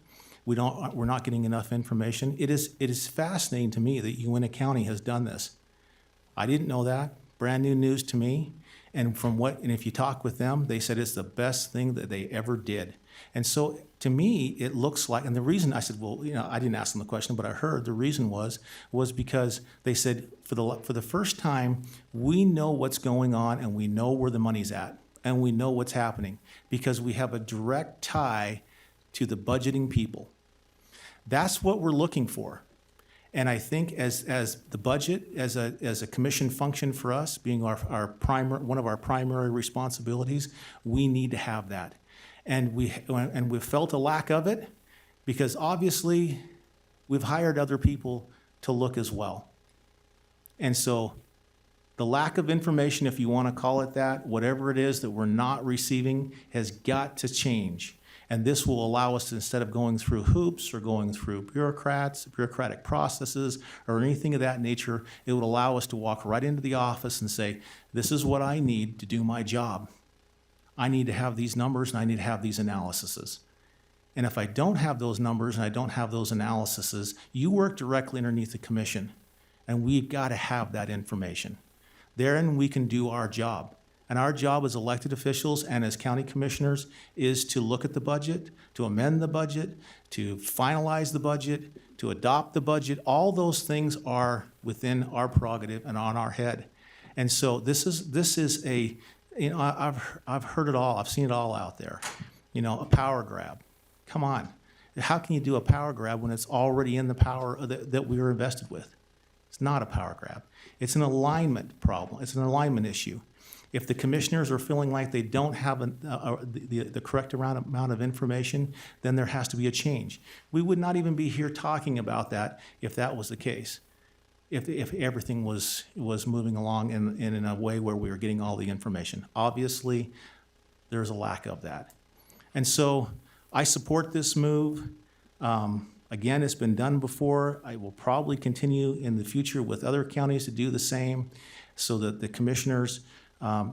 we're not getting enough information, it is fascinating to me that Uinta County has done this. I didn't know that, brand new news to me, And and if you talk with them, they said it's the best thing that they ever did. And so to me, it looks like, and the reason I said, well, I didn't ask them the question, but I heard the reason was because they said for the first time, we know what's going on and we know where the money's at and we know what's happening because we have a direct tie to the budgeting people. That's what we're looking for. And I think as the budget, as a commission function for us, being one of our primary responsibilities, we need to have that. And we've felt a lack of it because obviously we've hired other people to look as well. And so the lack of information, if you want to call it that, whatever it is that we're not receiving, has got to change. And this will allow us to, instead of going through hoops or going through bureaucratic processes or anything of that nature, it would allow us to walk right into the office and say, this is what I need to do my job. I need to have these numbers and I need to have these analyses. And if I don't have those numbers and I don't have those analyses, you work directly underneath the commission. And we've got to have that information. Therein we can do our job. And our job as elected officials and as county commissioners is to look at the budget, to amend the budget, to finalize the budget, to adopt the budget. All those things are within our prerogative and on our head. And so this is a, I've heard it all. I've seen it all out there. A power grab. Come on. How can you do a power grab when it's already in the power that we were invested with? It's not a power grab. It's an alignment problem. It's an alignment issue. If the commissioners are feeling like they don't have the correct amount of information, then there has to be a change. We would not even be here talking about that if that was the case. If everything was moving along in a way where we were getting all the information. Obviously, there's a lack of that. And so I support this move. Again, it's been done before. I will probably continue in the future with other counties to do the same so that the commissioners,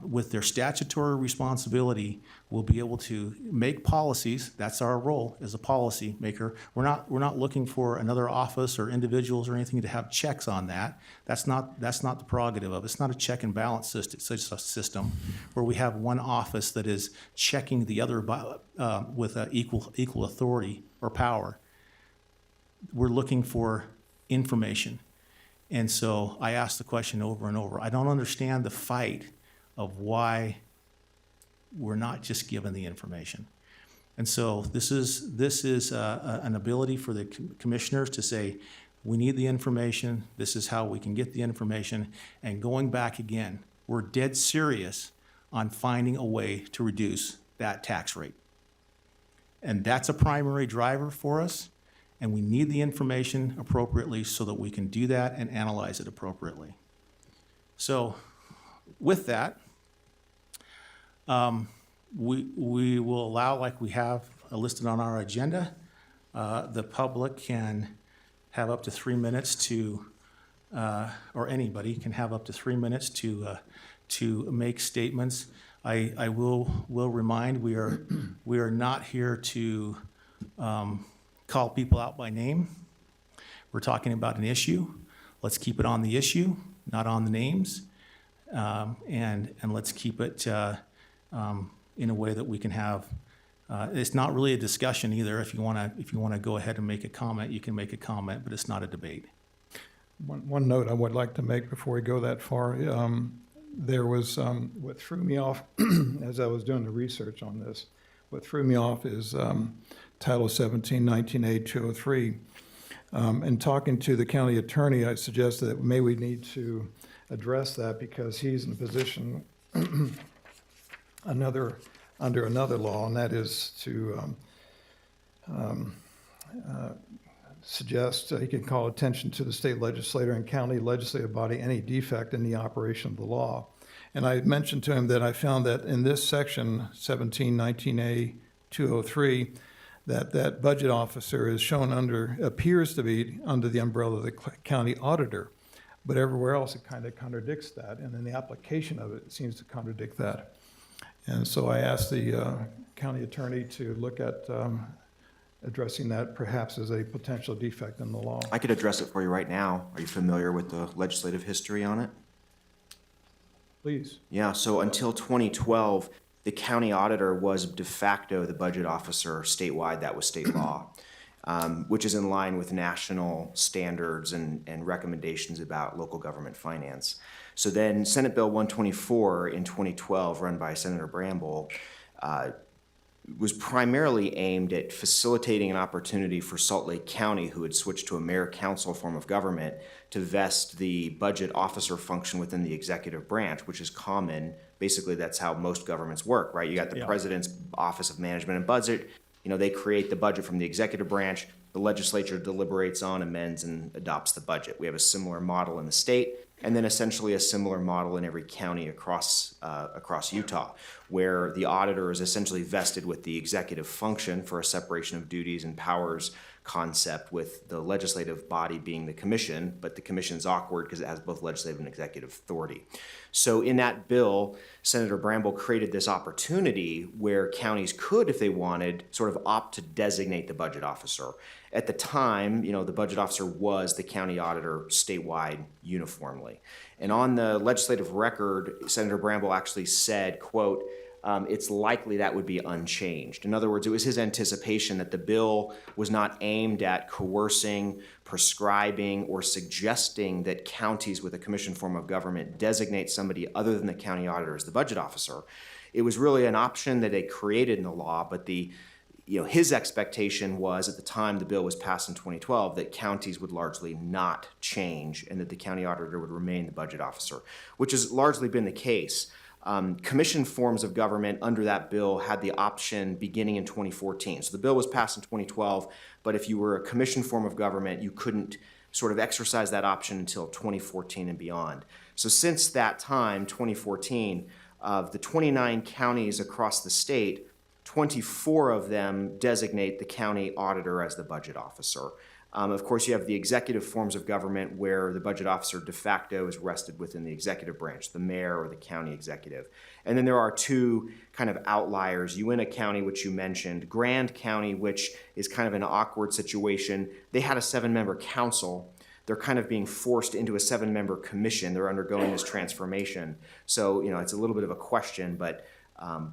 with their statutory responsibility, will be able to make policies. That's our role as a policy maker. We're not looking for another office or individuals or anything to have checks on that. That's not the prerogative of it. It's not a check and balance system where we have one office that is checking the other with equal authority or power. We're looking for information. And so I ask the question over and over. I don't understand the fight of why we're not just given the information. And so this is an ability for the commissioners to say, we need the information, this is how we can get the information, and going back again, we're dead serious on finding a way to reduce that tax rate. And that's a primary driver for us, and we need the information appropriately so that we can do that and analyze it appropriately. So with that, we will allow, like we have listed on our agenda, the public can have up to 3 minutes to, or anybody can have up to 3 minutes to make statements. I will remind, we are not here to call people out by name. We're talking about an issue. Let's keep it on the issue, not on the names, and let's keep it in a way that we can have. It's not really a discussion either. If you want to go ahead and make a comment, you can make a comment, but it's not a debate. One note I would like to make before we go that far. There was what threw me off as I was doing the research on this. What threw me off is Title 17, 19A 203. And talking to the county attorney, I suggested that maybe we need to address that because he's in a position under another law, and that is to suggest he can call attention to the state legislator and county legislative body any defect in the operation of the law. And I mentioned to him that I found that in this section, 1719A 203, that budget officer is shown appears to be under the umbrella of the county auditor. But everywhere else, it kind of contradicts that. And in the application of it, it seems to contradict that. And so I asked the county attorney to look at addressing that perhaps as a potential defect in the law. I could address it for you right now. Are you familiar with the legislative history on it? Please. Yeah, so until 2012, the county auditor was de facto the budget officer statewide. That was state law, which is in line with national standards and recommendations about local government finance. So then Senate Bill 124 in 2012, run by Senator Bramble, was primarily aimed at facilitating an opportunity for Salt Lake County, who had switched to a mayor-council form of government, to vest the budget officer function within the executive branch, which is common. Basically, that's how most governments work, right? You got the president's Office of Management and Budget. You know, they create the budget from the executive branch. The legislature deliberates on, amends, and adopts the budget. We have a similar model in the state, and then essentially a similar model in every county across Utah, where the auditor is essentially vested with the executive function for a separation of duties and powers concept, with the legislative body being the commission, but the commission's awkward because it has both legislative and executive authority. So in that bill, Senator Bramble created this opportunity where counties could, if they wanted, sort of opt to designate the budget officer. At the time, you know, the budget officer was the county auditor statewide uniformly. And on the legislative record, Senator Bramble actually said, quote, it's likely that would be unchanged. In other words, it was his anticipation that the bill was not aimed at coercing, prescribing, or suggesting that counties with a commission form of government designate somebody other than the county auditor as the budget officer. It was really an option that they created in the law, but his expectation was, at the time the bill was passed in 2012, that counties would largely not change and that the county auditor would remain the budget officer, which has largely been the case. Commission forms of government under that bill had the option beginning in 2014. So the bill was passed in 2012, but if you were a commission form of government, you couldn't sort of exercise that option until 2014 and beyond. So since that time, 2014, of the 29 counties across the state, 24 of them designate the county auditor as the budget officer. Of course, you have the executive forms of government where the budget officer de facto is rested within the executive branch, the mayor or the county executive. And then there are two kind of outliers, Uintah County, which you mentioned, Grand County, which is kind of an awkward situation. They had a 7-member council. They're kind of being forced into a 7-member commission. They're undergoing this transformation. So, it's a little bit of a question, but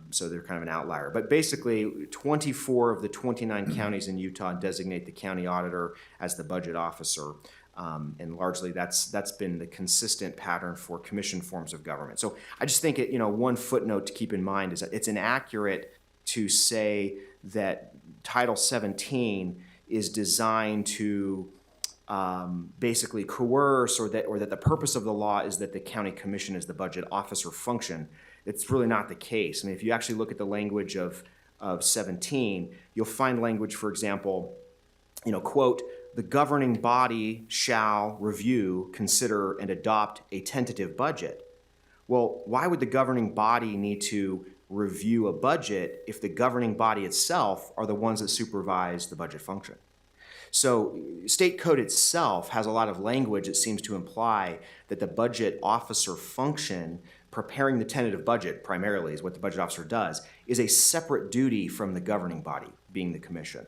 so they're kind of an outlier. But basically, 24 of the 29 counties in Utah designate the county auditor as the budget officer. And largely that's been the consistent pattern for commission forms of government. So I just think one footnote to keep in mind is that it's inaccurate to say that Title 17 is designed to basically coerce, or that the purpose of the law is that the county commission is the budget officer function. It's really not the case. I mean, if you actually look at the language of 17, you'll find language, for example, quote, the governing body shall review, consider, and adopt a tentative budget. Well, why would the governing body need to review a budget if the governing body itself are the ones that supervise the budget function? So state code itself has a lot of language that seems to imply that the budget officer function, preparing the tentative budget primarily is what the budget officer does, is a separate duty from the governing body, being the commission.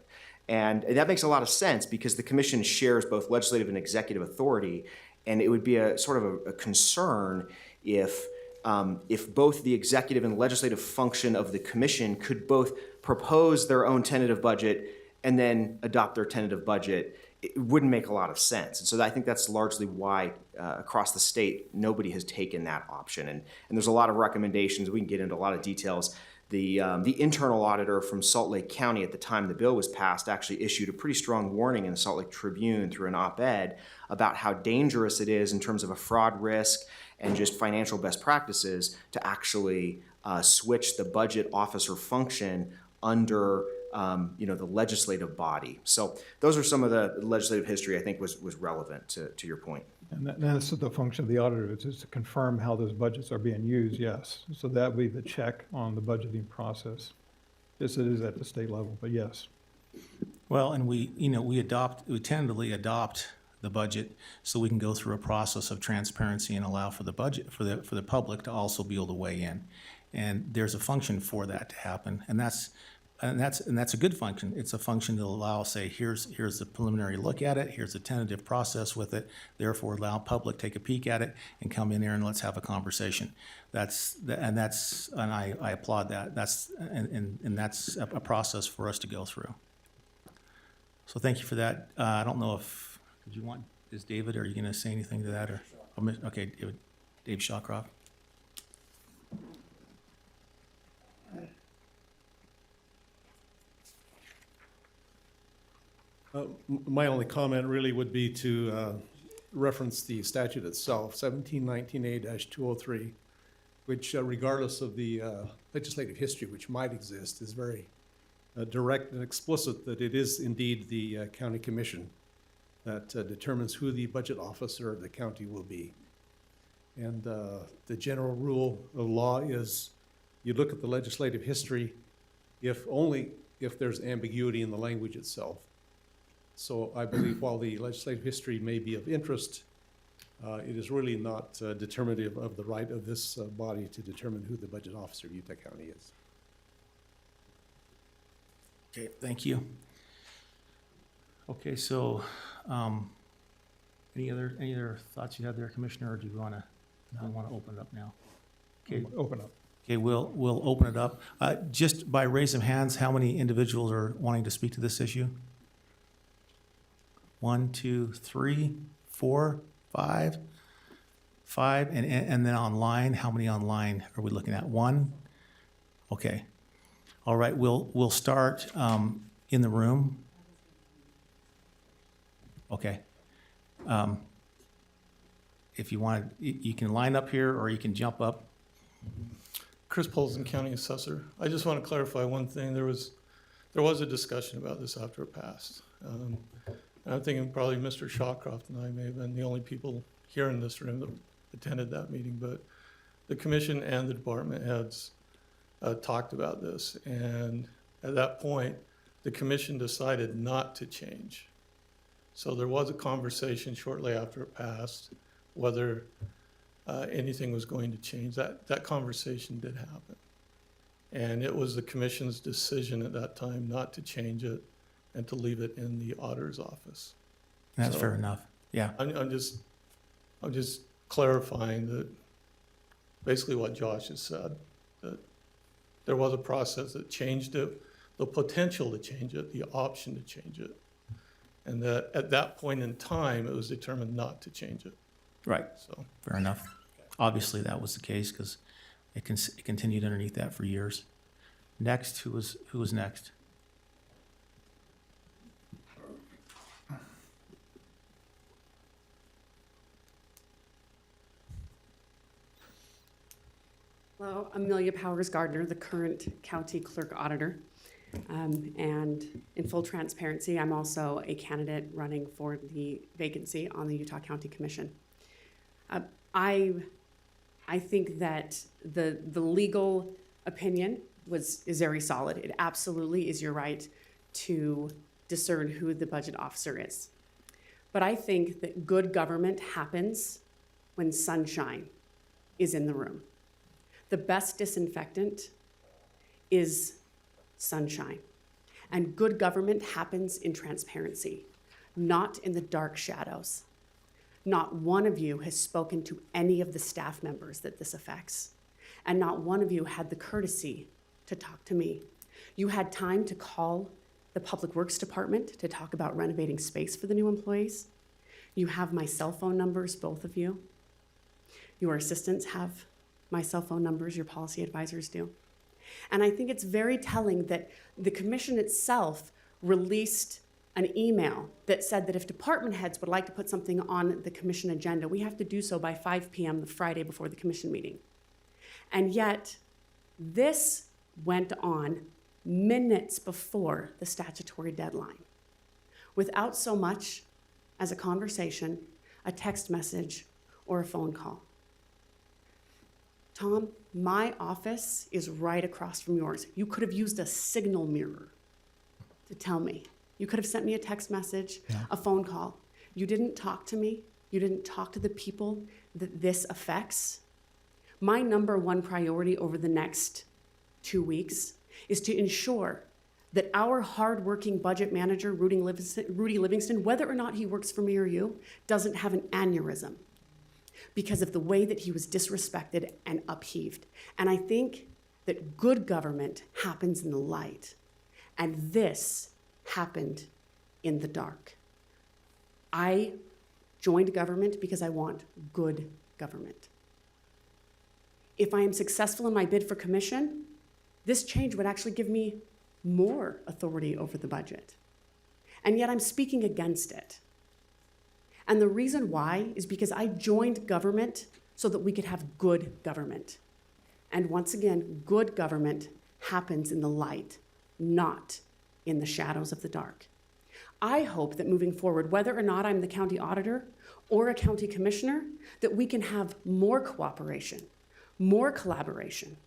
And that makes a lot of sense because the commission shares both legislative and executive authority, and it would be a sort of a concern if both the executive and legislative function of the commission could both propose their own tentative budget and then adopt their tentative budget. It wouldn't make a lot of sense. And so I think that's largely why across the state, nobody has taken that option. And there's a lot of recommendations. We can get into a lot of details. The internal auditor from Salt Lake County at the time the bill was passed actually issued a pretty strong warning in the Salt Lake Tribune through an op-ed about how dangerous it is in terms of a fraud risk and just financial best practices to actually switch the budget officer function under the legislative body. So those are some of the legislative history I think was relevant to your point. And that's the function of the auditor, is to confirm how those budgets are being used, yes. So that would be the check on the budgeting process, as it is at the state level, but yes. Well, and we tentatively adopt the budget so we can go through a process of transparency and allow for the budget, for the public to also be able to weigh in. And there's a function for that to happen, and that's And that's a good function. It's a function to allow, say, here's the preliminary look at it, here's the tentative process with it, therefore allow public take a peek at it and come in there and let's have a conversation. And I applaud that. That's a process for us to go through. So thank you for that. I don't know if, is David, are you going to say anything to that or? Okay, Dave Shawcroft. My only comment really would be to reference the statute itself, 1719A-203, which regardless of the legislative history which might exist, is very direct and explicit that it is indeed the county commission that determines who the budget officer of the county will be. And the general rule of law is you look at the legislative history only if there's ambiguity in the language itself. So I believe while the legislative history may be of interest, it is really not determinative of the right of this body to determine who the budget officer of Utah County is. Okay, thank you. Okay, so any other thoughts you have there, Commissioner, or do you want to open it up now? Okay, Open up. okay, we'll open it up. Just by raise of hands, how many individuals are wanting to speak to this issue? 1, 2, 3, 4, 5. 5, and then online, how many online are we looking at? 1? Okay. All right, we'll start in the room. Okay. If you want, you can line up here or you can jump up. Chris Polson, County Assessor. I just want to clarify one thing. There was a discussion about this after it passed. I'm thinking probably Mr. Shawcroft and I may have been the only people here in this room that attended that meeting, but the commission and the department heads talked about this. And at that point, the commission decided not to change. So there was a conversation shortly after it passed whether anything was going to change. That conversation did happen. And it was the commission's decision at that time not to change it and to leave it in the auditor's office. That's So, fair enough. Yeah. I'm just clarifying that basically what Josh has said, that there was a process that changed it, the potential to change it, the option to change it. And that at that point in time, it was determined not to change it. Right. So Fair enough. Obviously, that was the case because it continued underneath that for years. Next, who was next? Hello, Amelia Powers Gardner, the current county clerk auditor. And in full transparency, I'm also a candidate running for the vacancy on the Utah County Commission. I think that the legal opinion is very solid. It absolutely is your right to discern who the budget officer is. But I think that good government happens when sunshine is in the room. The best disinfectant is sunshine. And good government happens in transparency, not in the dark shadows. Not one of you has spoken to any of the staff members that this affects. And not one of you had the courtesy to talk to me. You had time to call the Public Works Department to talk about renovating space for the new employees. You have my cell phone numbers, both of you. Your assistants have my cell phone numbers, your policy advisors do. And I think it's very telling that the commission itself released an email that said that if department heads would like to put something on the commission agenda, we have to do so by 5 p.m. the Friday before the commission meeting. And yet, this went on minutes before the statutory deadline, without so much as a conversation, a text message, or a phone call. Tom, my office is right across from yours. You could have used a signal mirror to tell me. You could have sent me a text message, a phone call. You didn't talk to me. You didn't talk to the people that this affects. My number one priority over the next 2 weeks is to ensure that our hardworking budget manager, Rudy Livingston, whether or not he works for me or you, doesn't have an aneurysm because of the way that he was disrespected and upheaved. And I think that good government happens in the light, and this happened in the dark. I joined government because I want good government. If I am successful in my bid for commission, this change would actually give me more authority over the budget. And yet I'm speaking against it. And the reason why is because I joined government so that we could have good government. And once again, good government happens in the light, not in the shadows of the dark. I hope that moving forward, whether or not I'm the county auditor or a county commissioner, that we can have more cooperation, more collaboration.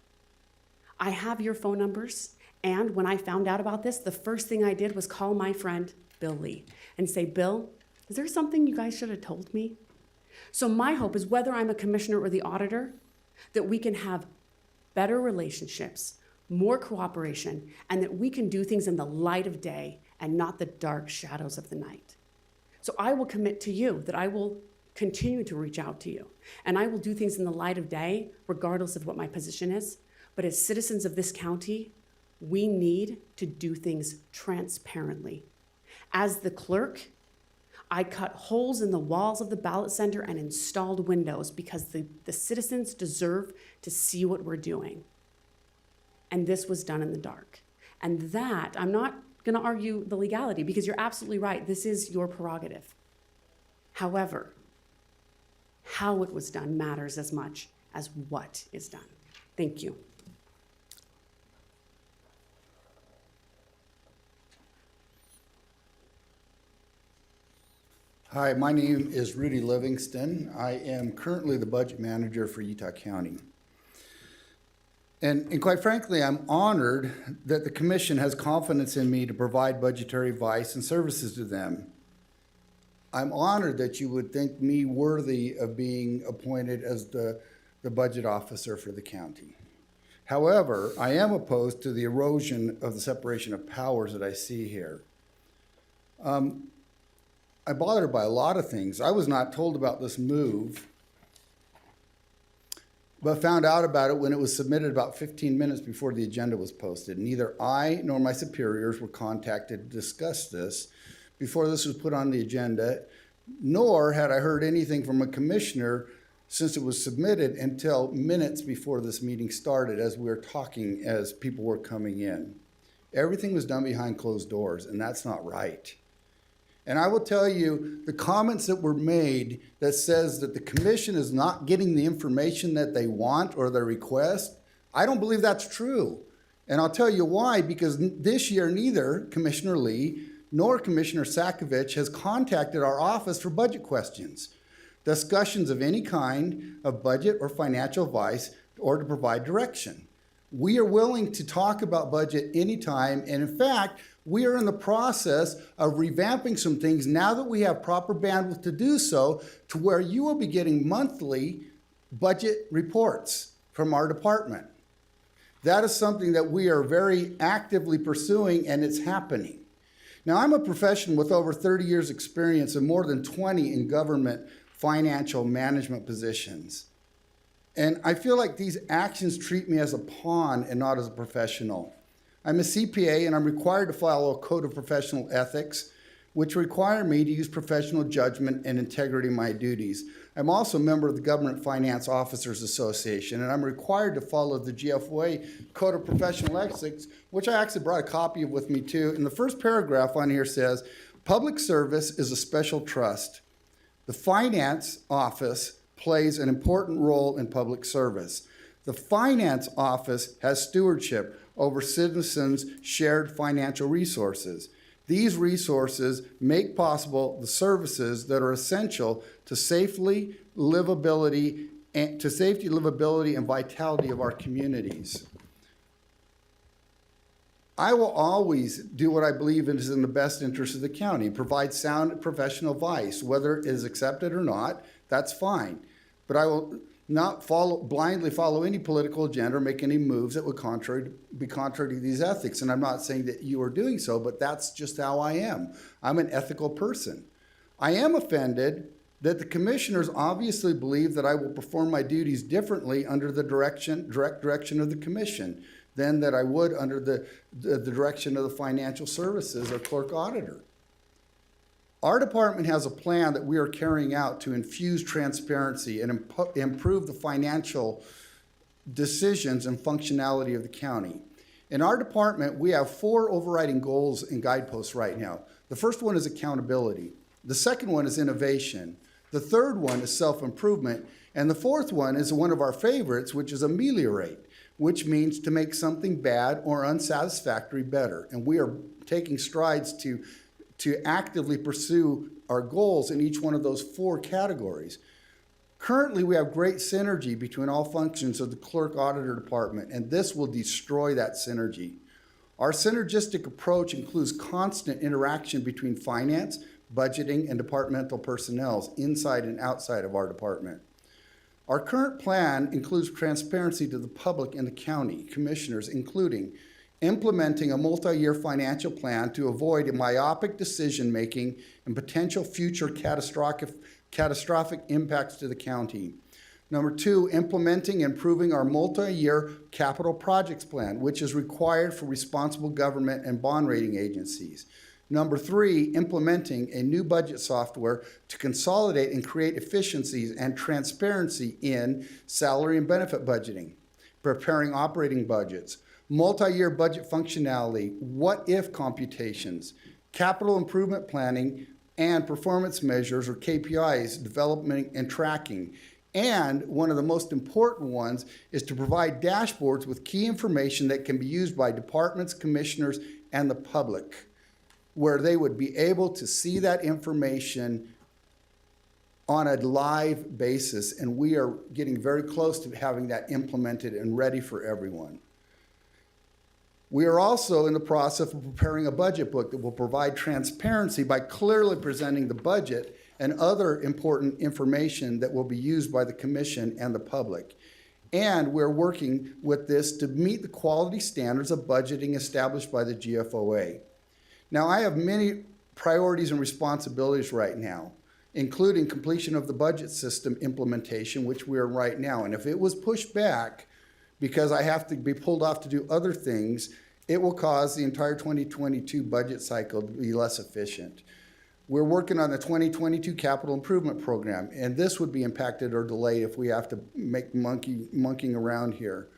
I have your phone numbers, and when I found out about this, the first thing I did was call my friend Bill Lee and say, Bill, is there something you guys should have told me? So my hope is whether I'm a commissioner or the auditor, that we can have better relationships, more cooperation, and that we can do things in the light of day and not the dark shadows of the night. So I will commit to you that I will continue to reach out to you, and I will do things in the light of day, regardless of what my position is. But as citizens of this county, we need to do things transparently. As the clerk, I cut holes in the walls of the ballot center and installed windows because the citizens deserve to see what we're doing. And this was done in the dark. And that, I'm not going to argue the legality because you're absolutely right. This is your prerogative. However, how it was done matters as much as what is done. Thank you. Hi, my name is Rudy Livingston. I am currently the budget manager for Utah County. And quite frankly, I'm honored that the commission has confidence in me to provide budgetary advice and services to them. I'm honored that you would think me worthy of being appointed as the budget officer for the county. However, I am opposed to the erosion of the separation of powers that I see here. I'm bothered by a lot of things. I was not told about this move, but found out about it when it was submitted about 15 minutes before the agenda was posted. Neither I nor my superiors were contacted to discuss this before this was put on the agenda, nor had I heard anything from a commissioner since it was submitted until minutes before this meeting started as we were talking, as people were coming in. Everything was done behind closed doors, and that's not right. And I will tell you, the comments that were made that says that the commission is not getting the information that they want or they request, I don't believe that's true. And I'll tell you why, because this year neither Commissioner Lee nor Commissioner Sakovich has contacted our office for budget questions, discussions of any kind of budget or financial advice, or to provide direction. We are willing to talk about budget anytime, and in fact, we are in the process of revamping some things now that we have proper bandwidth to do so, to where you will be getting monthly budget reports from our department. That is something that we are very actively pursuing, and it's happening. Now, I'm a professional with over 30 years experience and more than 20 in government financial management positions. And I feel like these actions treat me as a pawn and not as a professional. I'm a CPA and I'm required to follow a code of professional ethics, which require me to use professional judgment and integrity in my duties. I'm also a member of the Government Finance Officers Association, and I'm required to follow the GFOA Code of Professional Ethics, which I actually brought a copy of with me too. And the first paragraph on here says, public service is a special trust. The finance office plays an important role in public service. The finance office has stewardship over citizens' shared financial resources. These resources make possible the services that are essential to safety, livability, and vitality of our communities. I will always do what I believe is in the best interest of the county, provide sound professional advice, whether it is accepted or not, that's fine. But I will not blindly follow any political agenda or make any moves that would be contrary to these ethics. And I'm not saying that you are doing so, but that's just how I am. I'm an ethical person. I am offended that the commissioners obviously believe that I will perform my duties differently under the direct direction of the commission than that I would under the direction of the financial services or clerk auditor. Our department has a plan that we are carrying out to infuse transparency and improve the financial decisions and functionality of the county. In our department, we have 4 overriding goals and guideposts right now. The first one is accountability. The second one is innovation. The third one is self-improvement. And the fourth one is one of our favorites, which is ameliorate, which means to make something bad or unsatisfactory better. And we are taking strides to actively pursue our goals in each one of those 4 categories. Currently, we have great synergy between all functions of the clerk auditor department, and this will destroy that synergy. Our synergistic approach includes constant interaction between finance, budgeting, and departmental personnel inside and outside of our department. Our current plan includes transparency to the public and the county commissioners, including implementing a multi-year financial plan to avoid myopic decision-making and potential future catastrophic impacts to the county. Number 2, implementing and improving our multi-year capital projects plan, which is required for responsible government and bond rating agencies. Number 3, implementing a new budget software to consolidate and create efficiencies and transparency in salary and benefit budgeting, preparing operating budgets, multi-year budget functionality, what-if computations, capital improvement planning, and performance measures or KPIs, development and tracking. And one of the most important ones is to provide dashboards with key information that can be used by departments, commissioners, and the public, where they would be able to see that information on a live basis. And we are getting very close to having that implemented and ready for everyone. We are also in the process of preparing a budget book that will provide transparency by clearly presenting the budget and other important information that will be used by the commission and the public. And we're working with this to meet the quality standards of budgeting established by the GFOA. Now, I have many priorities and responsibilities right now, including completion of the budget system implementation, which we are right now. And if it was pushed back, because I have to be pulled off to do other things, it will cause the entire 2022 budget cycle to be less efficient. We're working on the 2022 capital improvement program, and this would be impacted or delayed if we have to make monkeying around here.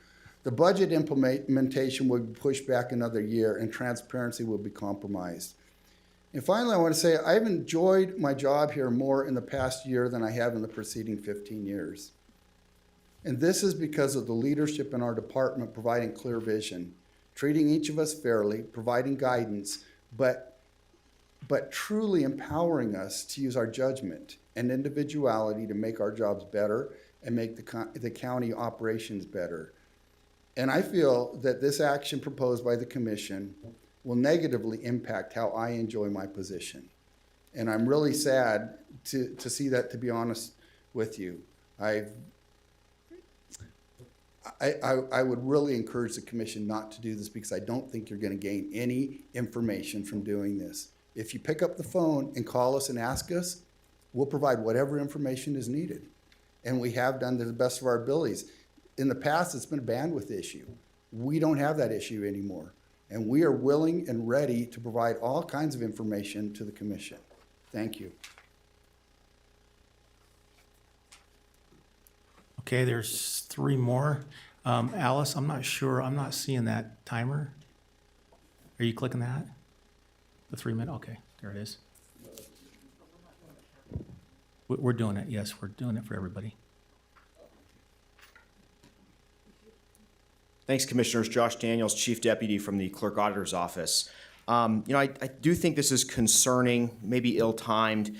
The budget implementation would be pushed back another year, and transparency will be compromised. And finally, I want to say I've enjoyed my job here more in the past year than I have in the preceding 15 years. And this is because of the leadership in our department providing clear vision, treating each of us fairly, providing guidance, but truly empowering us to use our judgment and individuality to make our jobs better and make the county operations better. And I feel that this action proposed by the commission will negatively impact how I enjoy my position. And I'm really sad to see that, to be honest with you. I would really encourage the commission not to do this because I don't think you're going to gain any information from doing this. If you pick up the phone and call us and ask us, we'll provide whatever information is needed. And we have done to the best of our abilities. In the past, it's been a bandwidth issue. We don't have that issue anymore. And we are willing and ready to provide all kinds of information to the commission. Thank you. Okay, there's 3 more. Alice, I'm not sure, I'm not seeing that timer. Are you clicking that? The 3-minute, okay, there it is. We're doing it, yes, we're doing it for everybody. Thanks, Commissioners. Josh Daniels, Chief Deputy from the Clerk Auditor's Office. I do think this is concerning, maybe ill-timed.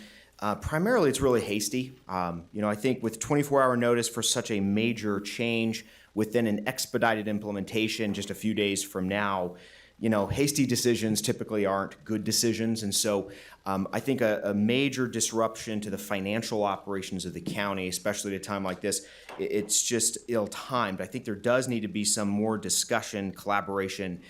Primarily, it's really hasty. I think with 24-hour notice for such a major change within an expedited implementation just a few days from now, hasty decisions typically aren't good decisions. And so I think a major disruption to the financial operations of the county, especially at a time like this, it's just ill-timed. I think there does need to be some more discussion, collaboration,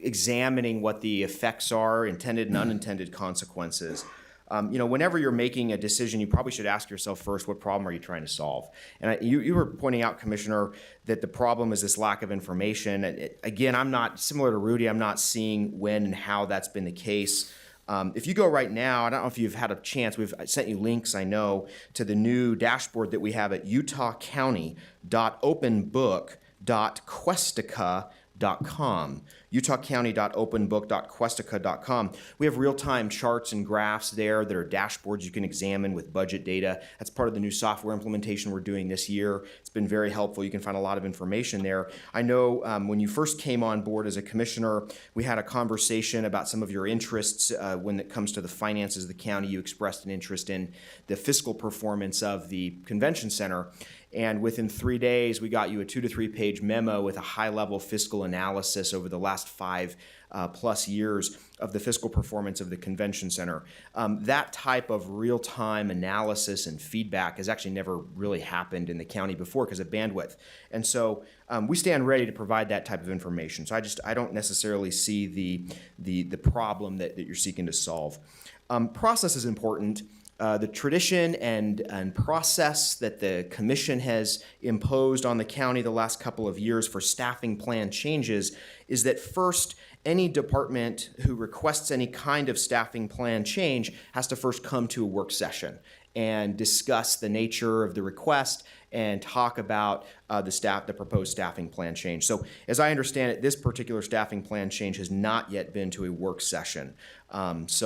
examining what the effects are, intended and unintended consequences. Whenever you're making a decision, you probably should ask yourself first, what problem are you trying to solve? And you were pointing out, Commissioner, that the problem is this lack of information. Again, I'm not, similar to Rudy, I'm not seeing when and how that's been the case. If you go right now, I don't know if you've had a chance, I sent you links, I know, to the new dashboard that we have at utahcounty.openbook.questica.com. utahcounty.openbook.questica.com. We have real-time charts and graphs there that are dashboards you can examine with budget data. That's part of the new software implementation we're doing this year. It's been very helpful. You can find a lot of information there. I know when you first came on board as a commissioner, we had a conversation about some of your interests when it comes to the finances of the county. You expressed an interest in the fiscal performance of the convention center. And within 3 days, we got you a 2 to 3 page memo with a high-level fiscal analysis over the last 5+ years of the fiscal performance of the convention center. That type of real-time analysis and feedback has actually never really happened in the county before because of bandwidth. And so we stand ready to provide that type of information. So I don't necessarily see the problem that you're seeking to solve. Process is important. The tradition and process that the commission has imposed on the county the last couple of years for staffing plan changes is that first, any department who requests any kind of staffing plan change has to first come to a work session and discuss the nature of the request and talk about the proposed staffing plan change. So as I understand it, this particular staffing plan change has not yet been to a work session. It's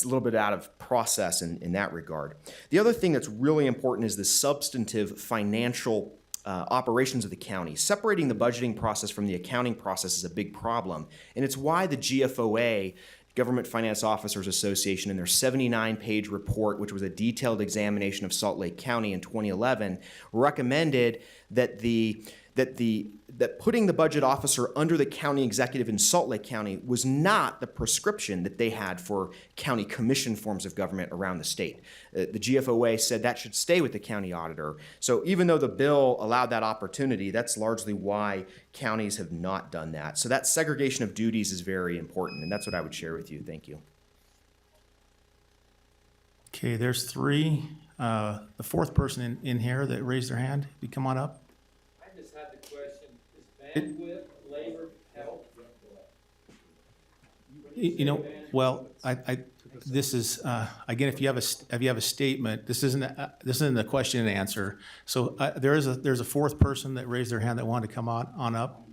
a little bit out of process in that regard. The other thing that's really important is the substantive financial operations of the county. Separating the budgeting process from the accounting process is a big problem, and it's why the GFOA, Government Finance Officers Association, in their 79-page report, which was a detailed examination of Salt Lake County in 2011, recommended that putting the budget officer under the county executive in Salt Lake County was not the prescription that they had for county commission forms of government around the state. The GFOA said that should stay with the county auditor. So even though the bill allowed that opportunity, that's largely why counties have not done that. So that segregation of duties is very important, and that's what I would share with you. Thank you. Okay, there's 3. The fourth person in here that raised their hand, you come on up. I just had the question, is bandwidth, labor, help? This is again, if you have a statement, this isn't a question and answer. So there's a fourth person that raised their hand that wanted to come on up.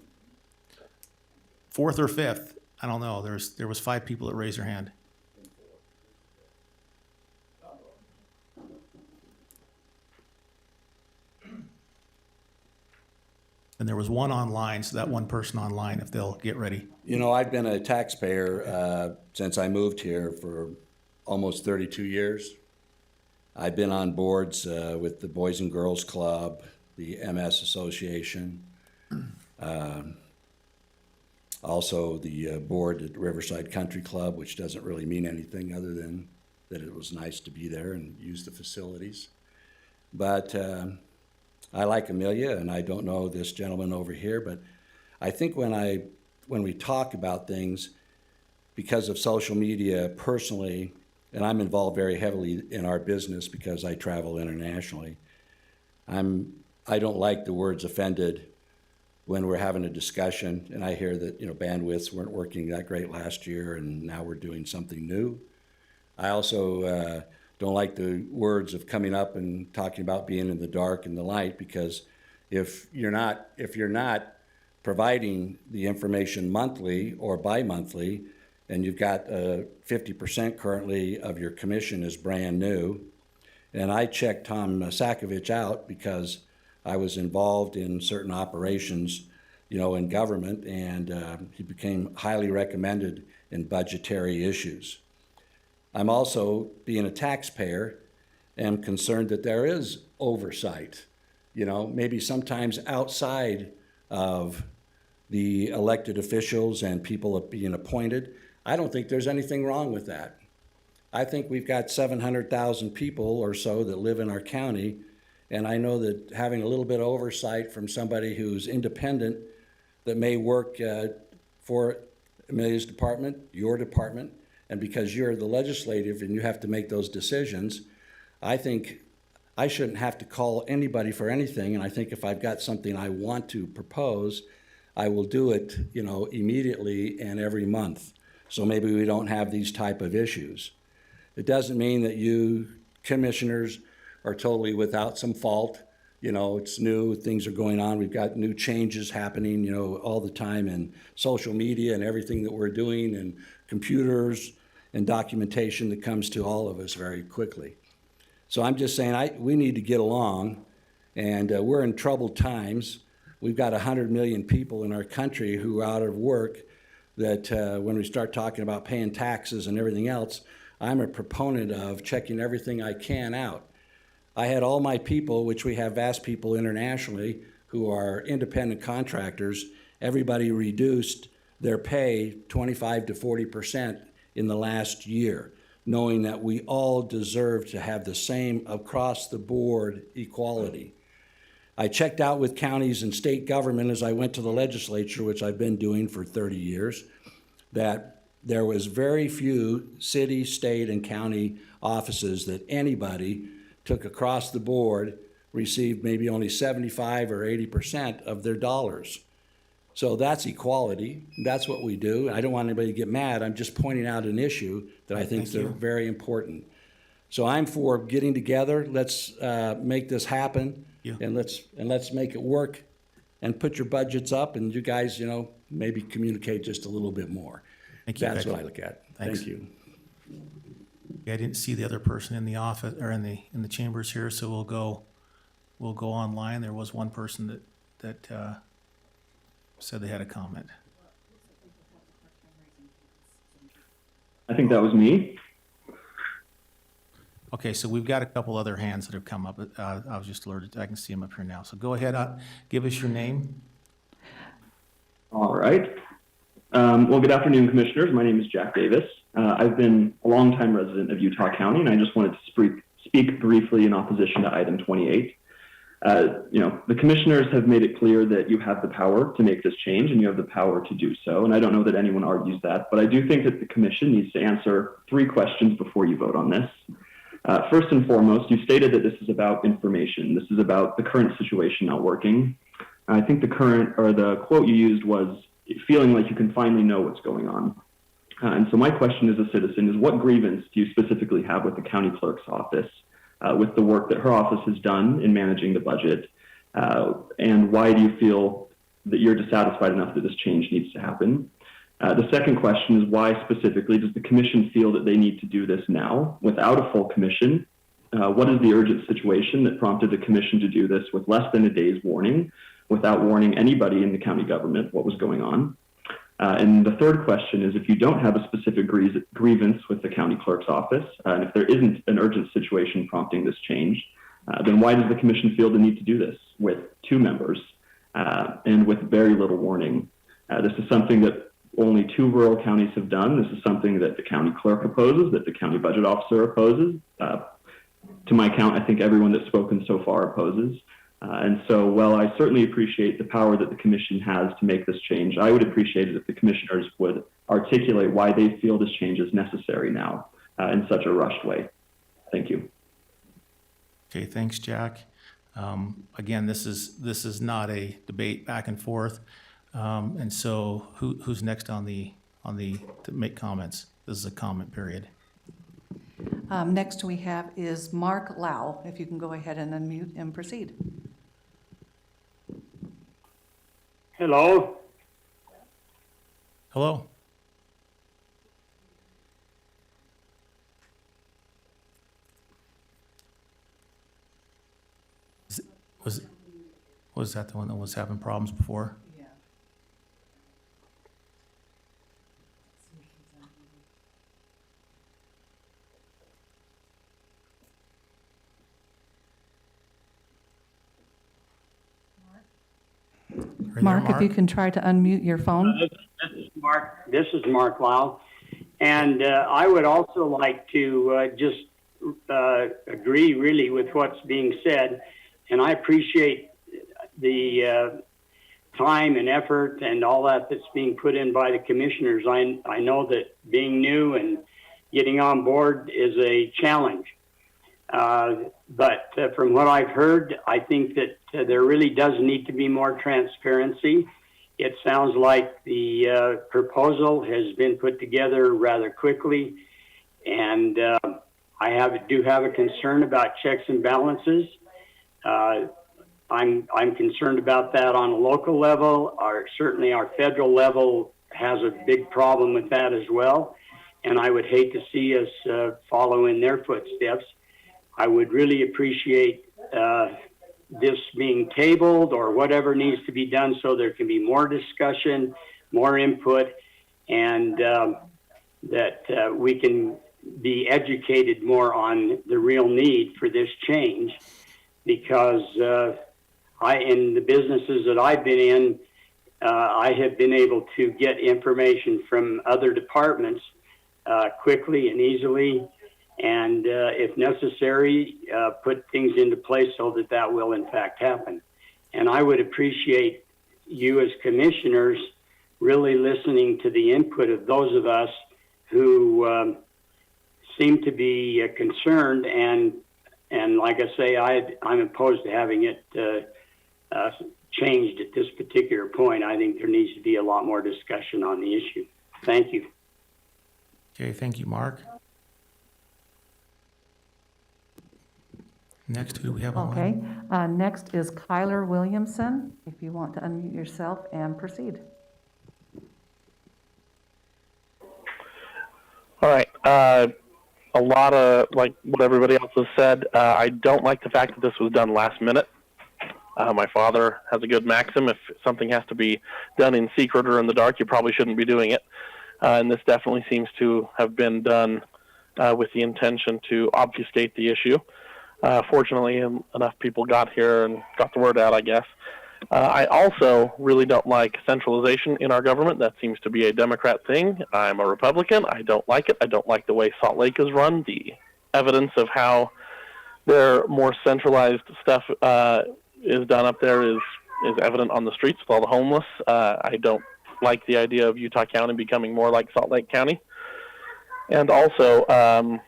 Fourth or fifth, I don't know. There was 5 people that raised their hand. And there was one online, so that one person online, if they'll get ready. I've been a taxpayer since I moved here for almost 32 years. I've been on boards with the Boys and Girls Club, the MS Association, also the board at Riverside Country Club, which doesn't really mean anything other than that it was nice to be there and use the facilities. But I like Amelia, and I don't know this gentleman over here, but I think when we talk about things, because of social media personally, and I'm involved very heavily in our business because I travel internationally, I don't like the words offended when we're having a discussion, and I hear that bandwidths weren't working that great last year, and now we're doing something new. I also don't like the words of coming up and talking about being in the dark and the light, because if you're not providing the information monthly or bi-monthly, and you've got 50% currently of your commission is brand new, and I checked Tom Sakovich out because I was involved in certain operations, in government, and he became highly recommended in budgetary issues. I'm also, being a taxpayer, am concerned that there is oversight, maybe sometimes outside of the elected officials and people being appointed. I don't think there's anything wrong with that. I think we've got 700,000 people or so that live in our county, and I know that having a little bit of oversight from somebody who's independent that may work for Amelia's department, your department, and because you're the legislative and you have to make those decisions, I think I shouldn't have to call anybody for anything, and I think if I've got something I want to propose, I will do it, you know, immediately and every month. So maybe we don't have these type of issues. It doesn't mean that you commissioners are totally without some fault. You know, it's new, things are going on. We've got new changes happening, you know, all the time in social media and everything that we're doing and computers and documentation that comes to all of us very quickly. So I'm just saying we need to get along, and we're in troubled times. We've got 100 million people in our country who are out of work that when we start talking about paying taxes and everything else, I'm a proponent of checking everything I can out. I had all my people, which we have vast people internationally who are independent contractors, everybody reduced their pay 25 to 40% in the last year, knowing that we all deserve to have the same across the board equality. I checked out with counties and state government as I went to the legislature, which I've been doing for 30 years, that there was very few city, state, and county offices that anybody took across the board, received maybe only 75 or 80% of their dollars. So that's equality. That's what we do. I don't want anybody to get mad. I'm just pointing out an issue that I think is very important. So I'm for getting together. Let's make this happen, and let's make it work, and put your budgets up, and you guys, you know, maybe communicate just a little bit more. Thank you, That's Becky. what I look at. Thanks. Thank you. I didn't see the other person in the office or in the chambers here, so we'll go online. There was one person that said they had a comment. I think that was me. Okay, so we've got a couple other hands that have come up. I was just alerted. I can see them up here now. So go ahead, give us your name. All right. Well, good afternoon, commissioners. My name is Jack Davis. I've been a longtime resident of Utah County, and I just wanted to speak briefly in opposition to item 28. The commissioners have made it clear that you have the power to make this change, and you have the power to do so. And I don't know that anyone argues that, but I do think that the commission needs to answer 3 questions before you vote on this. First and foremost, you stated that this is about information. This is about the current situation not working. I think the quote you used was feeling like you can finally know what's going on. And so my question as a citizen is, what grievance do you specifically have with the county clerk's office, with the work that her office has done in managing the budget? And why do you feel that you're dissatisfied enough that this change needs to happen? The second question is, why specifically does the commission feel that they need to do this now without a full commission? What is the urgent situation that prompted the commission to do this with less than a day's warning, without warning anybody in the county government what was going on? And the third question is, if you don't have a specific grievance with the county clerk's office, and if there isn't an urgent situation prompting this change, then why does the commission feel the need to do this with 2 members and with very little warning? This is something that only 2 rural counties have done. This is something that the county clerk opposes, that the county budget officer opposes. To my count, I think everyone that's spoken so far opposes. And so while I certainly appreciate the power that the commission has to make this change, I would appreciate it if the commissioners would articulate why they feel this change is necessary now in such a rushed way. Thank you. Okay, thanks, Jack. Again, this is not a debate back and forth. And so who's next on the to make comments? This is a comment period. Next we have is Mark Lau. If you can go ahead and unmute and proceed. Hello. Hello. Was that the one that was having problems before? Yeah. there, Mark, if you can try to unmute your phone. This is Mark Lau, and I would also like to just agree really with what's being said, and I appreciate the time and effort and all that that's being put in by the commissioners. I know that being new and getting on board is a challenge, but from what I've heard, I think that there really does need to be more transparency. It sounds like the proposal has been put together rather quickly, and I do have a concern about checks and balances. I'm concerned about that on a local level. Certainly our federal level has a big problem with that as well, and I would hate to see us follow in their footsteps. I would really appreciate this being tabled or whatever needs to be done so there can be more discussion, more input, and that we can be educated more on the real need for this change. Because in the businesses that I've been in, I have been able to get information from other departments quickly and easily, and if necessary, put things into place so that that will in fact happen. And I would appreciate you as commissioners really listening to the input of those of us who seem to be concerned, and like I say, I'm opposed to having it changed at this particular point. I think there needs to be a lot more discussion on the issue. Thank you. Okay, thank you, Mark. Next, who do we have on? Okay, next is Kyler Williamson, if you want to unmute yourself and proceed. All right. A lot of, like what everybody else has said, I don't like the fact that this was done last minute. My father has a good maxim: if something has to be done in secret or in the dark, you probably shouldn't be doing it. And this definitely seems to have been done with the intention to obfuscate the issue. Fortunately, enough people got here and got the word out, I guess. I also really don't like centralization in our government. That seems to be a Democrat thing. I'm a Republican. I don't like it. I don't like the way Salt Lake is run. The evidence of how their more centralized stuff is done up there is evident on the streets with all the homeless. I don't like the idea of Utah County becoming more like Salt Lake County. And also,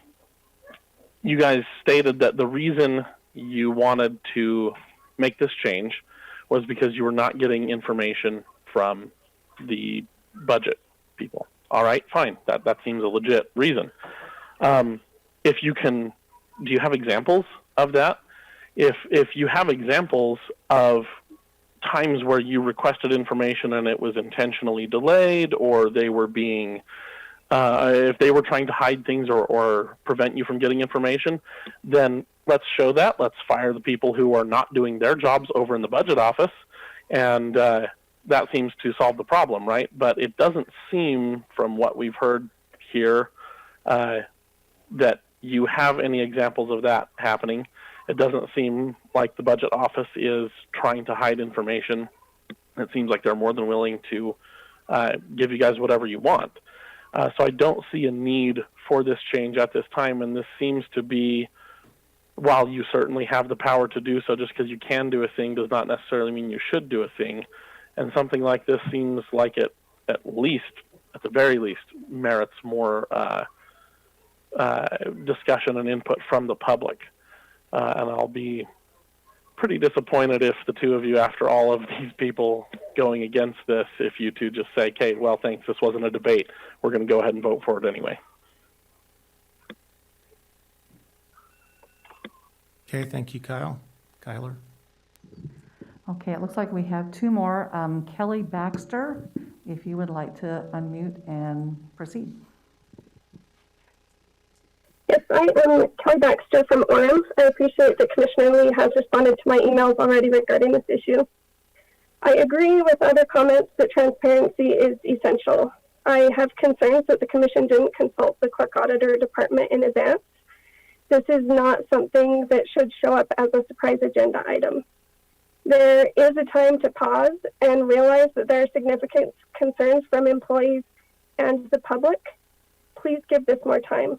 you guys stated that the reason you wanted to make this change was because you were not getting information from the budget people. All right, fine. That seems a legit reason. If you can, do you have examples of that? If you have examples of times where you requested information and it was intentionally delayed, or they were being, if they were trying to hide things or prevent you from getting information, then let's show that. Let's fire the people who are not doing their jobs over in the budget office, and that seems to solve the problem, right? But it doesn't seem, from what we've heard here, that you have any examples of that happening. It doesn't seem like the budget office is trying to hide information. It seems like they're more than willing to give you guys whatever you want. So I don't see a need for this change at this time, and this seems to be, while you certainly have the power to do so, just because you can do a thing does not necessarily mean you should do a thing. And something like this seems like it, at the very least, merits more discussion and input from the public. And I'll be pretty disappointed if the two of you, after all of these people going against this, if you two just say, okay, well, thanks, this wasn't a debate. We're going to go ahead and vote for it anyway. Okay, thank you, Kyler. Okay, it looks like we have two more. Kelly Baxter, if you would like to unmute and proceed. Yes, I am Kelly Baxter from Orem. I appreciate that Commissioner Lee has responded to my emails already regarding this issue. I agree with other comments that transparency is essential. I have concerns that the Commission didn't consult the Clerk Auditor Department in advance. This is not something that should show up as a surprise agenda item. There is a time to pause and realize that there are significant concerns from employees and the public. Please give this more time.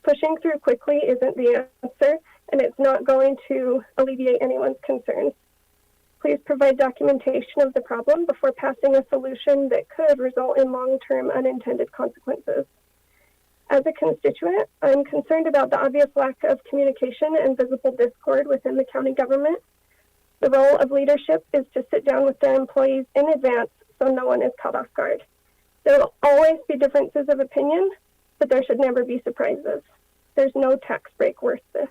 Pushing through quickly isn't the answer, and it's not going to alleviate anyone's concerns. Please provide documentation of the problem before passing a solution that could result in long-term unintended consequences. As a constituent, I'm concerned about the obvious lack of communication and visible discord within the county government. The role of leadership is to sit down with their employees in advance so no one is caught off guard. There will always be differences of opinion, but there should never be surprises. There's no tax break worth this.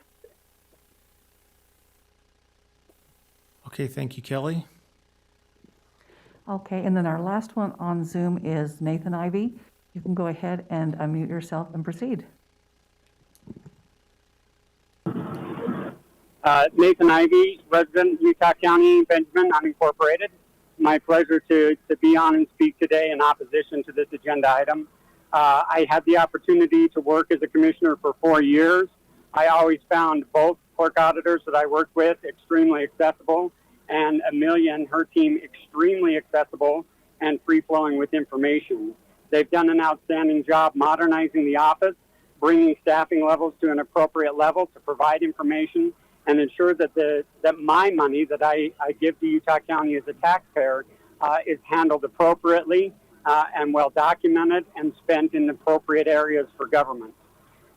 Okay, thank you, Kelly. Okay, and then our last one on Zoom is Nathan Ivy. You can go ahead and unmute yourself and proceed. Nathan Ivy, resident, Utah County, Benjamin, unincorporated. My pleasure to be on and speak today in opposition to this agenda item. I had the opportunity to work as a commissioner for 4 years. I always found both clerk auditors that I worked with extremely accessible, and Amelia and her team extremely accessible and free-flowing with information. They've done an outstanding job modernizing the office, bringing staffing levels to an appropriate level to provide information and ensure that that my money that I give to Utah County as a taxpayer is handled appropriately and well documented and spent in appropriate areas for government.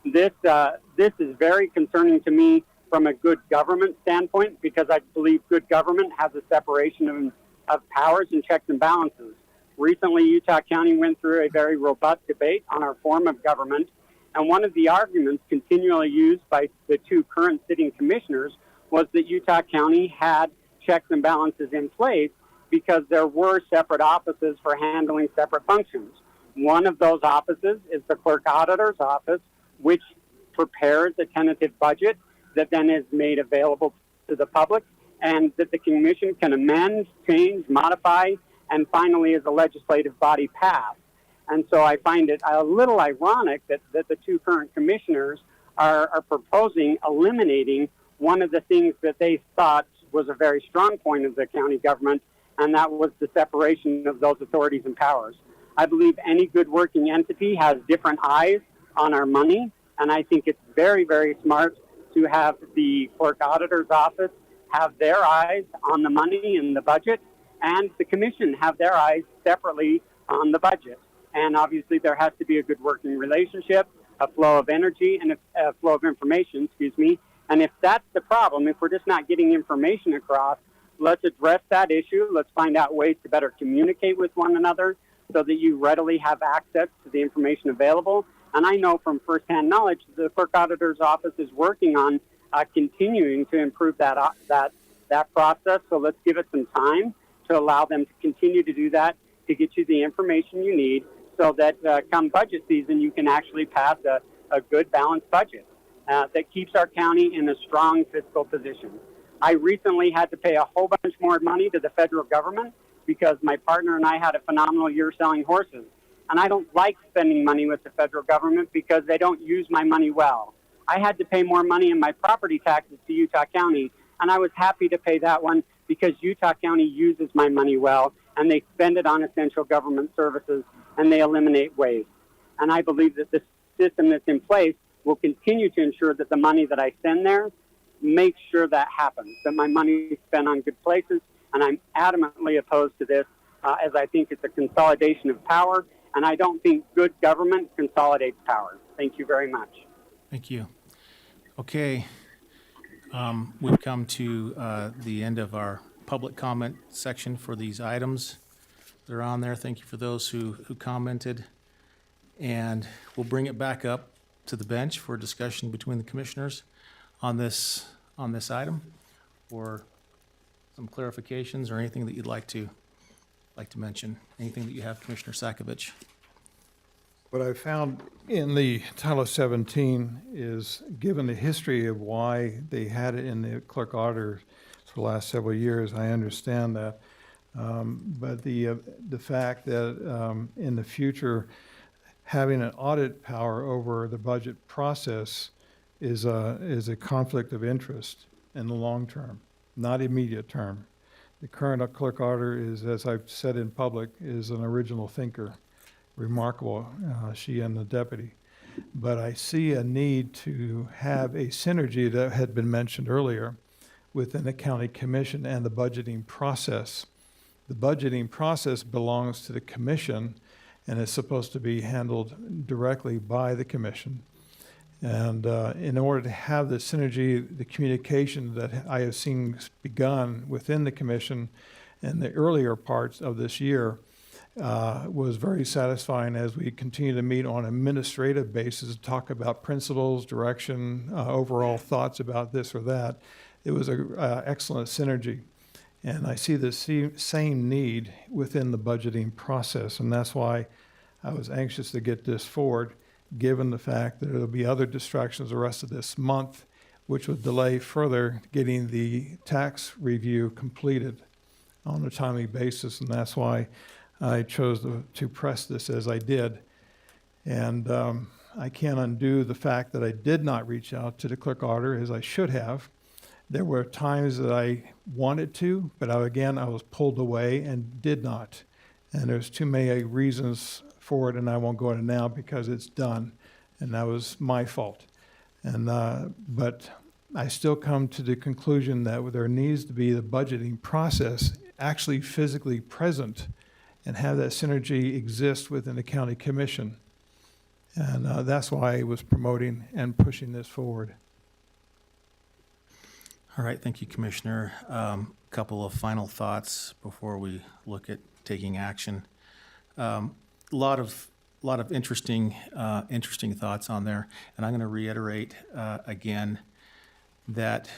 This is very concerning to me from a good government standpoint, because I believe good government has a separation of powers and checks and balances. Recently, Utah County went through a very robust debate on our form of government, and one of the arguments continually used by the two current sitting commissioners was that Utah County had checks and balances in place because there were separate offices for handling separate functions. One of those offices is the clerk auditor's office, which prepares a tentative budget that then is made available to the public, and that the commission can amend, change, modify, and finally, as a legislative body, pass. And so I find it a little ironic that the two current commissioners are proposing eliminating one of the things that they thought was a very strong point of the county government, and that was the separation of those authorities and powers. I believe any good working entity has different eyes on our money, and I think it's very, very smart to have the clerk auditor's office have their eyes on the money in the budget, and the commission have their eyes separately on the budget. And obviously there has to be a good working relationship, a flow of energy, and a flow of information, And if that's the problem, if we're just not getting information across, let's address that issue. Let's find out ways to better communicate with one another so that you readily have access to the information available. And I know from firsthand knowledge the clerk auditor's office is working on continuing to improve that process. So let's give it some time to allow them to continue to do that, to get you the information you need so that come budget season you can actually pass a good balanced budget that keeps our county in a strong fiscal position. I recently had to pay a whole bunch more money to the federal government because my partner and I had a phenomenal year selling horses. And I don't like spending money with the federal government because they don't use my money well. I had to pay more money in my property taxes to Utah County, and I was happy to pay that one because Utah County uses my money well, and they spend it on essential government services, and they eliminate waste. And I believe that the system that's in place will continue to ensure that the money that I send there makes sure that happens, that my money is spent on good places, and I'm adamantly opposed to this as I think it's a consolidation of power, and I don't think good government consolidates power. Thank you very much. Thank you. Okay, we've come to the end of our public comment section for these items. They're on there. Thank you for those who commented. And we'll bring it back up to the bench for discussion between the commissioners on this item, or some clarifications or anything that you'd like to mention. Anything that you have, Commissioner Sakovic? What I found in the Title 17 is, given the history of why they had it in the clerk auditor for the last several years, I understand that. But the fact that in the future, having an audit power over the budget process is a conflict of interest in the long term, not immediate term. The current clerk auditor is, as I've said in public, is an original thinker. Remarkable, she and the deputy. But I see a need to have a synergy that had been mentioned earlier within the county commission and the budgeting process. The budgeting process belongs to the commission and is supposed to be handled directly by the commission. And in order to have the synergy, the communication that I have seen begun within the commission in the earlier parts of this year was very satisfying as we continue to meet on an administrative basis, talk about principles, direction, overall thoughts about this or that. It was an excellent synergy. And I see the same need within the budgeting process, and that's why I was anxious to get this forward, given the fact that there'll be other distractions the rest of this month, which would delay further getting the tax review completed on a timely basis, and that's why I chose to press this as I did. And I can't undo the fact that I did not reach out to the clerk auditor as I should have. There were times that I wanted to, but I was pulled away and did not. And there's too many reasons for it, and I won't go into now because it's done, and that was my fault. And but I still come to the conclusion that there needs to be the budgeting process actually physically present and have that synergy exist within the county commission. And that's why I was promoting and pushing this forward. All right, thank you, Commissioner. Couple of final thoughts before we look at taking action. A lot of interesting thoughts on there, and I'm going to reiterate again that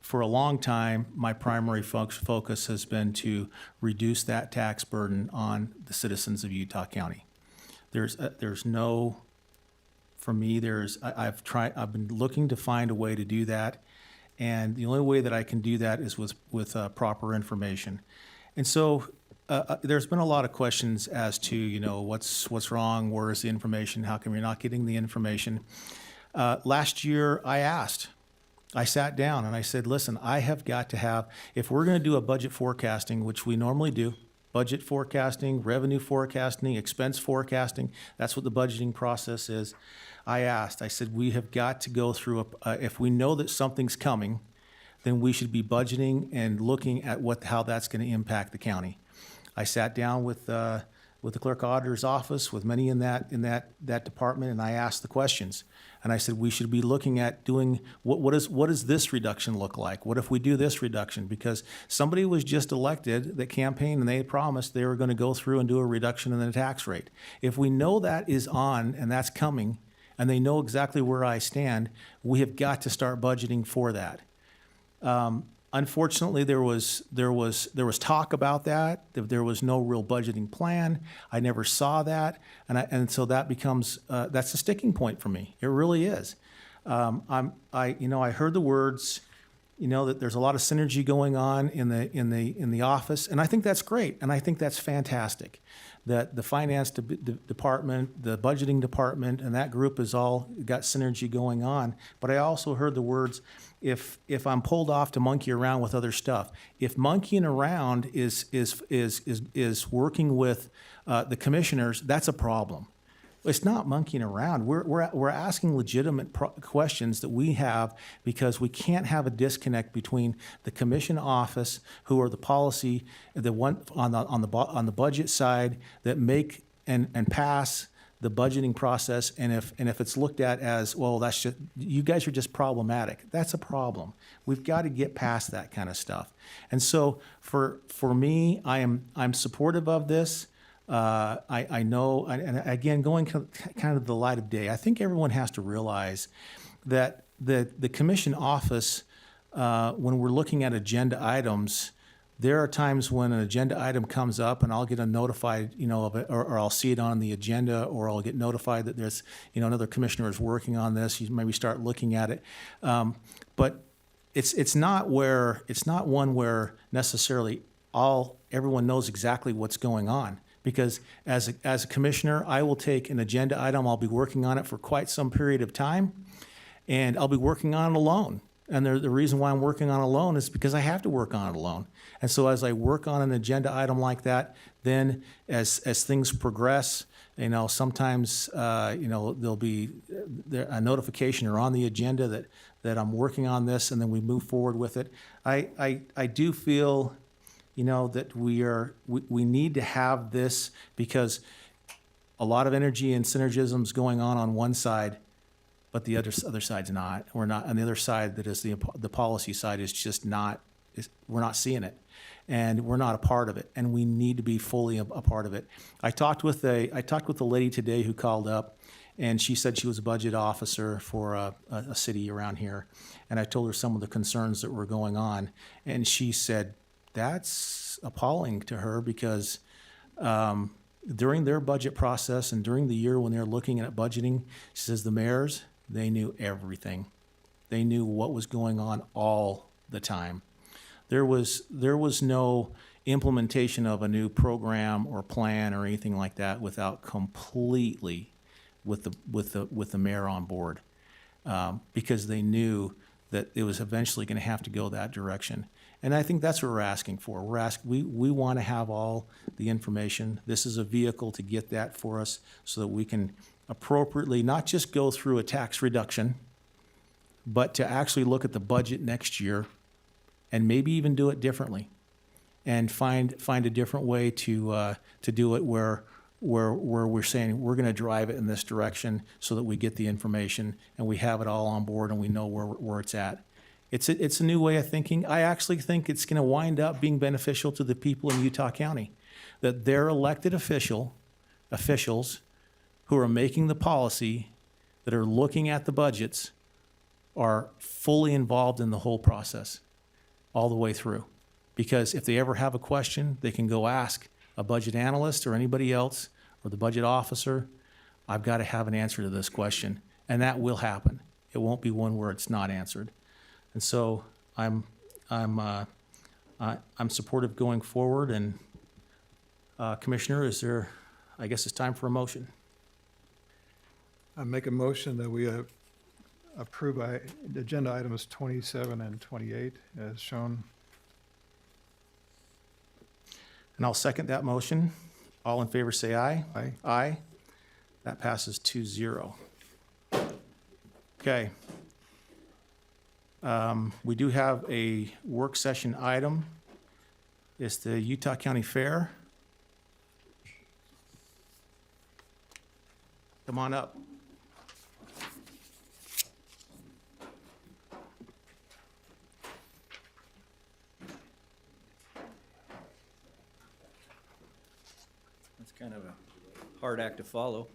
for a long time, my primary focus has been to reduce that tax burden on the citizens of Utah County. There's no, for me, I've been looking to find a way to do that, and the only way that I can do that is with proper information. And so there's been a lot of questions as to, what's wrong, where is the information, how come you're not getting the information? Last year, I sat down and I said, listen, I have got to have, if we're going to do a budget forecasting, which we normally do, budget forecasting, revenue forecasting, expense forecasting, that's what the budgeting process is. I said, we have got to go through, if we know that something's coming, then we should be budgeting and looking at how that's going to impact the county. I sat down with the clerk auditor's office, with many in that department, and I asked the questions. And I said, we should be looking at doing, what does this reduction look like? What if we do this reduction? Because somebody was just elected that campaigned and they had promised they were going to go through and do a reduction in the tax rate. If we know that is on and that's coming, and they know exactly where I stand, we have got to start budgeting for that. Unfortunately, there was talk about that. There was no real budgeting plan. I never saw that, and so that becomes that's a sticking point for me. It really is. I heard the words, that there's a lot of synergy going on in the office, and I think that's great, and I think that's fantastic. That the finance department, the budgeting department, and that group has all got synergy going on. But I also heard the words, if I'm pulled off to monkey around with other stuff, if monkeying around is working with the commissioners, that's a problem. It's not monkeying around. We're asking legitimate questions that we have, because we can't have a disconnect between the commission office, who are the policy, the one on the budget side that make and pass the budgeting process, and if it's looked at as, well, that's just, you guys are just problematic. That's a problem. We've got to get past that kind of stuff. And so for me, I'm supportive of this. I know, and again, going kind of the light of day, I think everyone has to realize that the commission office, when we're looking at agenda items, there are times when an agenda item comes up and I'll get notified, of it, or I'll see it on the agenda, or I'll get notified that there's, another commissioner is working on this. You maybe start looking at it, but it's not one where necessarily everyone knows exactly what's going on. Because as a commissioner, I will take an agenda item, I'll be working on it for quite some period of time, and I'll be working on it alone. And the reason why I'm working on it alone is because I have to work on it alone. And so as I work on an agenda item like that, then as things progress, you know, sometimes, you know, there'll be a notification or on the agenda that I'm working on this, and then we move forward with it. I do feel, you know, that we need to have this because a lot of energy and synergisms going on one side, but the other side's not. We're not on the other side. That is the policy side is just not. We're not seeing it, and we're not a part of it. And we need to be fully a part of it. I talked with a lady today who called up, and she said she was a budget officer for a city around here, and I told her some of the concerns that were going on, and she said that's appalling to her because. During their budget process and during the year when they're looking at budgeting, she says the mayors, they knew everything. They knew what was going on all the time. There was no implementation of a new program or plan or anything like that without completely with the mayor on board, because they knew that it was eventually going to have to go that direction. And I think that's what we're asking for. We want to have all the information. This is a vehicle to get that for us so that we can appropriately not just go through a tax reduction, but to actually look at the budget next year and maybe even do it differently and find a different way to do it where we're saying we're going to drive it in this direction so that we get the information and we have it all on board and we know where it's at. It's a new way of thinking. I actually think it's going to wind up being beneficial to the people in Utah County, that their elected officials who are making the policy, that are looking at the budgets, are fully involved in the whole process, all the way through. Because if they ever have a question, they can go ask a budget analyst or anybody else or the budget officer, I've got to have an answer to this question. And that will happen. It won't be one where it's not answered. And so I'm supportive going forward. And Commissioner, I guess it's time for a motion. I make a motion that we approve agenda items 27 and 28 as shown. And I'll second that motion. All in favor say aye. Aye. Aye. That passes 2-0. Okay. We do have a work session item. It's the Utah County Fair. Come on up. That's kind of a hard act to follow.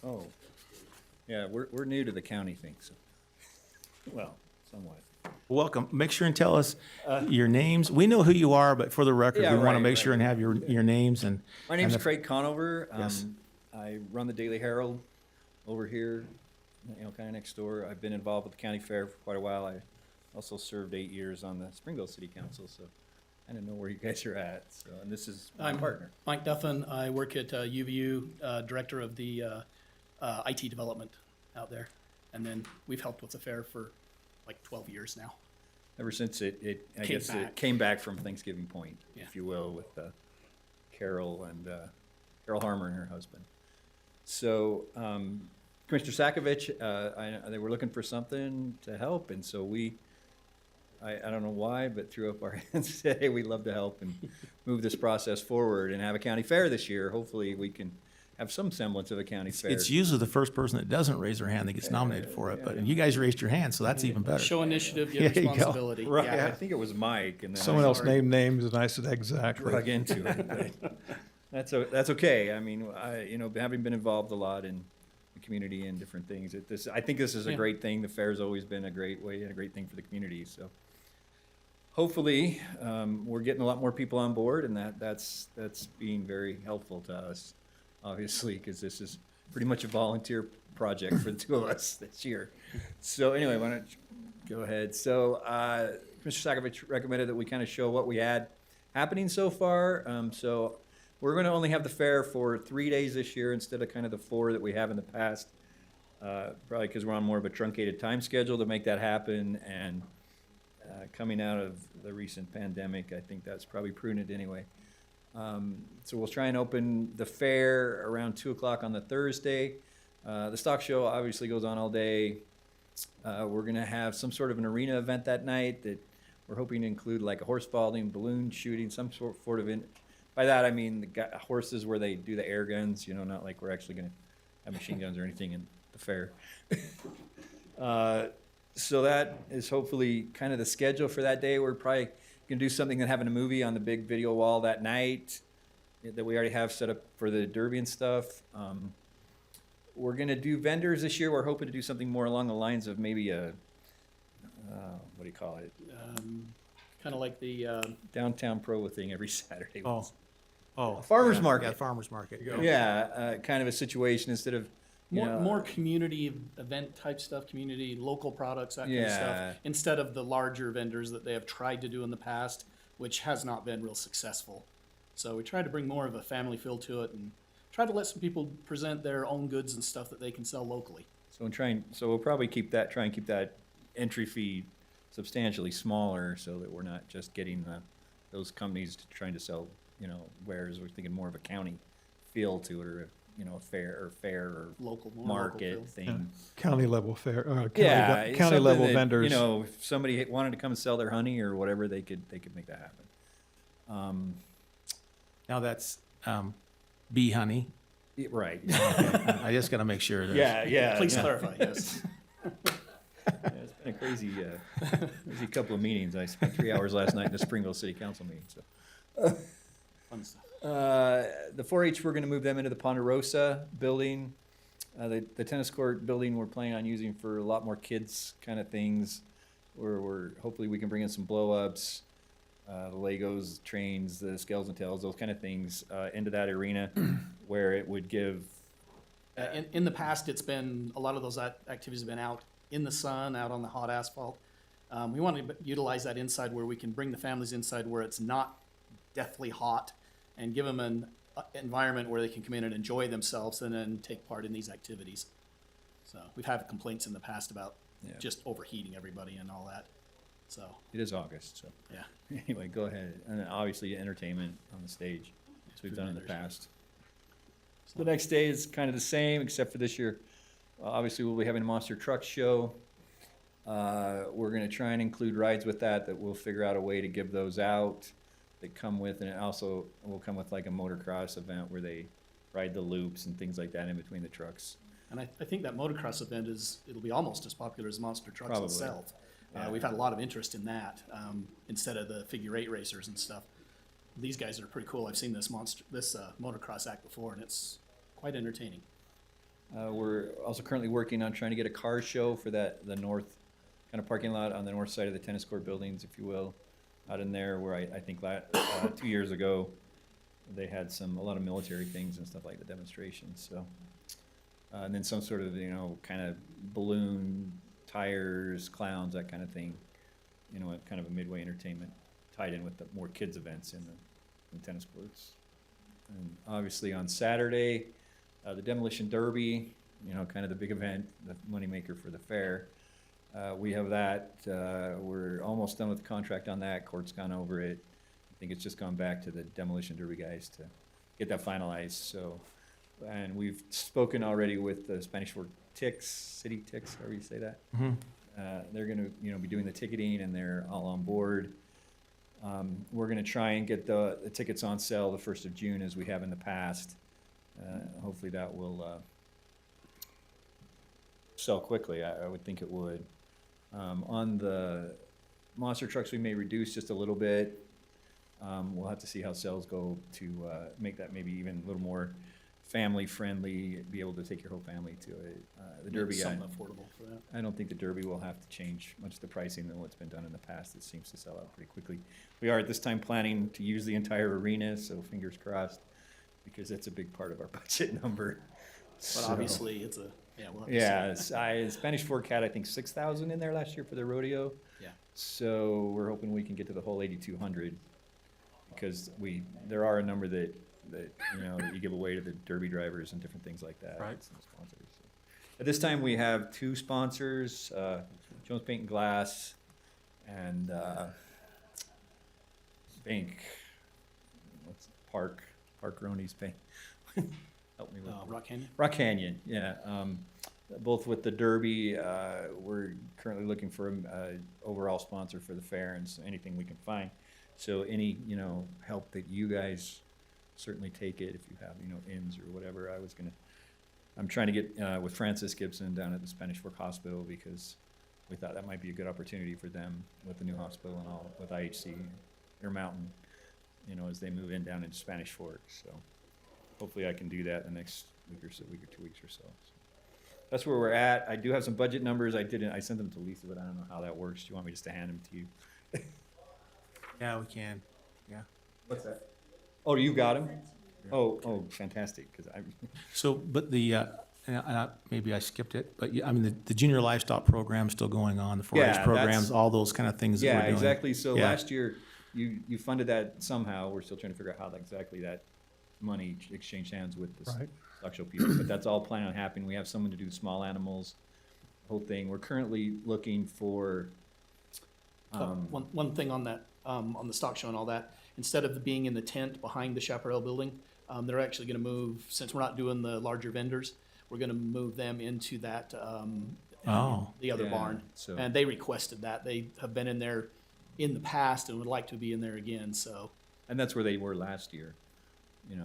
Oh, yeah, we're new to the county thing, so, well, somewhat. Welcome. Make sure and tell us your names. We know who you are, but for the record, Yeah, we want to right, make sure and have your names and. My name's and the- Craig Conover. Yes. I run the Daily Herald over here, kind of next door. I've been involved with the county fair for quite a while. I also served 8 years on the Springville City Council, so I don't know where you guys are at. So, and this is my partner. Mike Duffin. I work at UVU, director of the IT development out there. And then we've helped with the fair for like 12 years now. Ever since it came back from Thanksgiving Point, Yeah. if you will, with Carol and Carol Harmer and her husband. So Commissioner Sakovich, they were looking for something to help, and so I don't know why, but threw up our hands and said, hey, we'd love to help and move this process forward and have a county fair this year. Hopefully we can have some semblance of a county fair. It's usually the first person that doesn't raise their hand that gets nominated for it, but you guys raised your hand, so that's even better. Show initiative, There get you go. responsibility. Right, Yeah. I think it was Mike, and then Someone else started- named names and I said exactly. drug into it. But that's okay. I mean, having been involved a lot in the community and different things, I think this is a Yeah. great thing. The fair's always been a great way and a great thing for the community. So hopefully, we're getting a lot more people on board, and that's being very helpful to us, obviously, because this is pretty much a volunteer project for the two of us this year. So anyway, why don't you go ahead? So Mr. Sakovich recommended that we kind of show what we had happening so far. So we're going to only have the fair for 3 days this year instead of kind of the 4 that we have in the past. probably because we're on more of a truncated time schedule to make that happen, and coming out of the recent pandemic, I think that's probably prudent anyway. So we'll try and open the fair around 2 o'clock on the Thursday. The stock show obviously goes on all day. We're gonna have some sort of an arena event that night that we're hoping to include like a horse vaulting, balloon shooting, some sort of, by that I mean the horses where they do the air guns, you know, not like we're actually gonna have machine guns or anything in the fair. So that is hopefully kind of the schedule for that day. We're probably gonna do something and having a movie on the big video wall that night that we already have set up for the Derby and stuff. We're gonna do vendors this year. We're hoping to do something more along the lines of maybe a, what do you call it? Kind of like the, Downtown Provo thing every Saturday. Oh, A farmer's market. Yeah, farmer's market. Yeah, kind of a situation instead of, you know, more community event type stuff, community, local products, that kind of Yeah. stuff, instead of the larger vendors that they have tried to do in the past, which has not been real successful. So we tried to bring more of a family feel to it and try to let some people present their own goods and stuff that they can sell locally. So we'll probably try and keep that entry fee substantially smaller so that we're not just getting those companies trying to sell, you know, wares. We're thinking more of a county feel to it, or you know, fair or local market local thing. Yeah. County level fair, county something level that, vendors. You know, if somebody wanted to come and sell their honey or whatever, they could make that happen. Now that's bee honey. Right. I just gotta make sure. Yeah. Please clarify, yes. Yeah, it's been a crazy couple of meetings. I spent 3 hours last night in the Springville City Council meeting. So, Fun stuff. the 4-H, we're going to move them into the Ponderosa building. The tennis court building we're planning on using for a lot more kids kind of things. We're hopefully we can bring in some blow-ups, the Legos, trains, the scales and tails, those kind of things into that arena where it would give. In the past, it's been, a lot of those activities have been out in the sun, out on the hot asphalt. We want to utilize that inside where we can bring the families inside where it's not deathly hot and give them an environment where they can come in and enjoy themselves and then take part in these activities. So we've had complaints in the past about just overheating everybody and all that. So It is August, so. Yeah. Anyway, go ahead. And then obviously entertainment on the stage, as we've done in the past. So the next day is kind of the same, except for this year. Obviously, we'll be having a monster truck show. We're gonna try and include rides with that we'll figure out a way to give those out that come with, and it also will come with like a motocross event where they ride the loops and things like that in between the trucks. And I think that motocross event it'll be almost as popular as Monster Trucks Probably. itself. Yeah. We've had a lot of interest in that, instead of the figure 8 racers and stuff. These guys are pretty cool. I've seen this motocross act before, and it's quite entertaining. We're also currently working on trying to get a car show for the north kind of parking lot on the north side of the tennis court buildings, if you will, out in there where I think 2 years ago they had a lot of military things and stuff like the demonstrations. So, and then some sort of, you know, kind of balloon, tires, clowns, that kind of thing. You know, kind of a midway entertainment tied in with the more kids events in the tennis courts. And obviously on Saturday, the Demolition Derby, you know, kind of the big event, the moneymaker for the fair. We have that. We're almost done with the contract on that. Court's gone over it. I think it's just gone back to the Demolition Derby guys to get that finalized. So, and we've spoken already with the Spanish Fork City Ticks, however you say that. Mhm. They're going to, you know, be doing the ticketing, and they're all on board. We're going to try and get the tickets on sale the 1st of June as we have in the past. Hopefully that will sell quickly. I would think it would. On the monster trucks, we may reduce just a little bit. We'll have to see how sales go to make that maybe even a little more family friendly, be able to take your whole family to it. The Derby, Something affordable for that. I don't think the Derby will have to change much of the pricing than what's been done in the past. It seems to sell out pretty quickly. We are at this time planning to use the entire arena, so fingers crossed, because that's a big part of our budget number. But obviously, it's we'll have to see. Spanish Fork had, I think, 6,000 in there last year for the rodeo. Yeah. So we're hoping we can get to the whole 8,200, because there are a number that you know that you give away to the Derby drivers and different things like that. Right. Some sponsors. At this time, we have two sponsors, Jones Paint and Glass and Bank, what's Park Roney's Paint. Help me with Rock Canyon? Rock Canyon, yeah. Both with the Derby, we're currently looking for a overall sponsor for the fair, and so anything we can find. So any, help that you guys certainly take it if you have, ins or whatever. I'm trying to get with Francis Gibson down at the Spanish Fork Hospital because we thought that might be a good opportunity for them with the new hospital and all, with IHC, Air Mountain, as they move in down into Spanish Fork. So hopefully I can do that the next week or 2 weeks or so. That's where we're at. I do have some budget numbers. I sent them to Lisa, but I don't know how that works. Do you want me just to hand them to you? Yeah, we can, yeah. What's that? Oh, you got them? Oh, fantastic, because I. So, but maybe I skipped it, but yeah, I mean, the junior livestock program's still going on, the 4-H Yeah, programs, that's- all those kind of things that we're Yeah, doing. exactly. So Yeah. last year, you funded that somehow. We're still trying to figure out how exactly that money exchanged hands with the Right. stock show people, but that's all planning on happening. We have someone to do small animals, whole thing. We're currently looking for, One thing on that, on the stock show and all that, instead of being in the tent behind the Chaparral building, they're actually gonna move, since we're not doing the larger vendors, we're gonna move them into that, Oh. the other Yeah, barn. so- And they requested that. They have been in there in the past and would like to be in there again, so. and that's where they were last year. Well,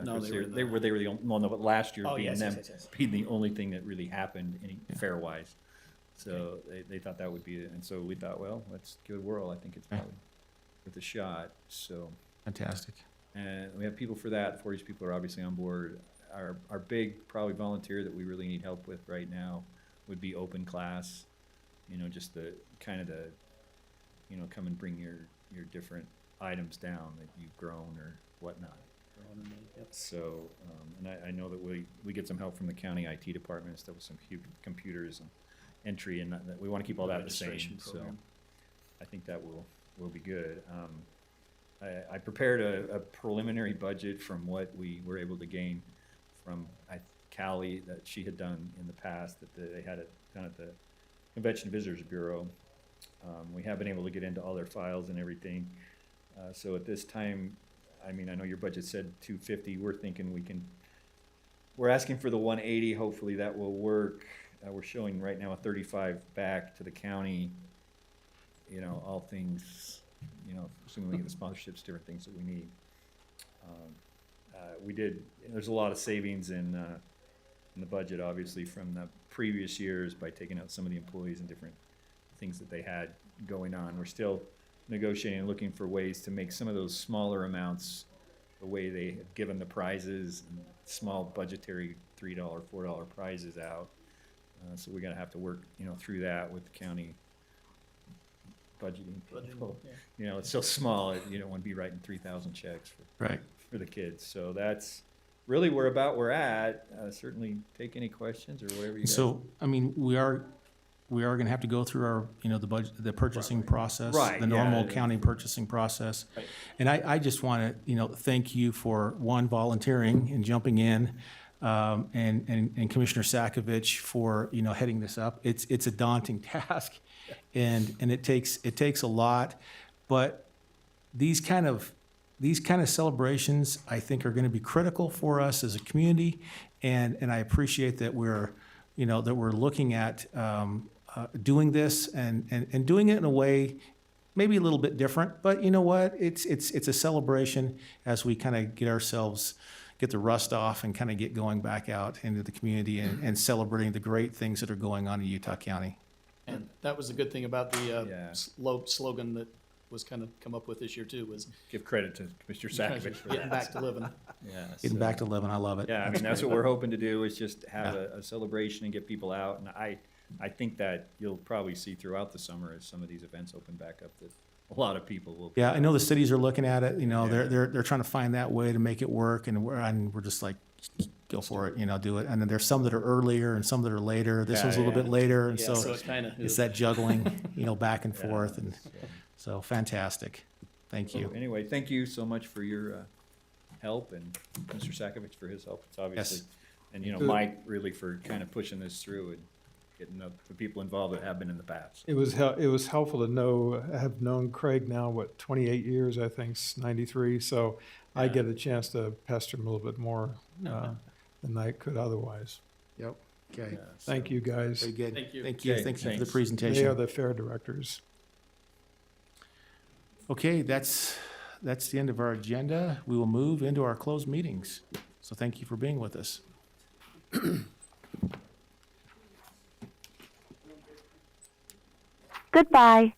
No, they were in they were the only, well, no, but last year Oh, being yes, them, yes. being the only thing that really happened fair-wise. So they thought that would be it, and so we thought, well, let's give it a whirl. I think it's probably worth a shot, so. Fantastic. And we have people for that. 40 people are obviously on board. Our big probably volunteer that we really need help with right now would be open class. Just the kind of the, come and bring your different items down that you've grown or whatnot. So, and I know that we get some help from the county IT department and stuff with some computers and entry, and that we want to keep all that the same. Administration So program. I think that will be good. I prepared a preliminary budget from what we were able to gain from Callie that she had done in the past, that they had it done at the Convention and Visitors Bureau. We have been able to get into all their files and everything. So at this time, I mean, I know your budget said 250. We're thinking we're asking for the 180. Hopefully that will work. We're showing right now a 35 back to the county. All things, assuming we get the sponsorships, different things that we need. There's a lot of savings in the budget, obviously, from the previous years by taking out some of the employees and different things that they had going on. We're still negotiating and looking for ways to make some of those smaller amounts the way they have given the prizes and small budgetary $3, $4 prizes out. So we're gonna have to work, through that with the county budgeting people. It's so small, you don't want to be writing 3,000 checks for the kids. So that's really we're at. Certainly take any questions or whatever you guys. So, I mean, we are gonna have to go through our, the budget, the purchasing process. Right, The yeah. normal county purchasing process. Right. And I just wanna, thank you for, one, volunteering and jumping in, and Commissioner Sakovic for, heading this up. It's a daunting task, and it takes a lot, but these kind of celebrations, I think, are gonna be critical for us as a community, and I appreciate that we're looking at doing this and doing it in a way maybe a little bit different, but you know what? It's a celebration as we kind of get the rust off and kind of get going back out into the community and celebrating the great things that are going on in Utah County. And that was a good thing about the Yeah. slogan that was kind of come up with this year too, was Give credit to Mr. Sakovic for getting that. back to living. Yeah, Getting so- back to living, I love it. Yeah, I mean, that's what we're hoping to do, is just have a celebration and get people out. And I think that you'll probably see throughout the summer as some of these events open back up that a lot of people will. Yeah, I know the cities are looking at it, they're trying to find that way to make it work, and we're just like, go for it, do it. And then there's some that are earlier and some that are later. This Yeah, one's a little yeah. bit later, and Yeah, so so it kinda it's is. that juggling, back and forth, and so fantastic. Thank you. So anyway, thank you so much for your help, and Mr. Sakovic for his help. It's obviously And, you know, Good. Mike really for kind of pushing this through and getting the people involved that have been in the past. It was helpful to know, have known Craig now, 28 years, I think, 93, so I get a chance to pester him a little bit more than I could otherwise. Yep, okay. Thank you, guys. Very good. Thank you. Thank you, Okay, thank you for the thanks. presentation. They are the fair directors. Okay, that's the end of our agenda. We will move into our closed meetings. So thank you for being with us. Goodbye.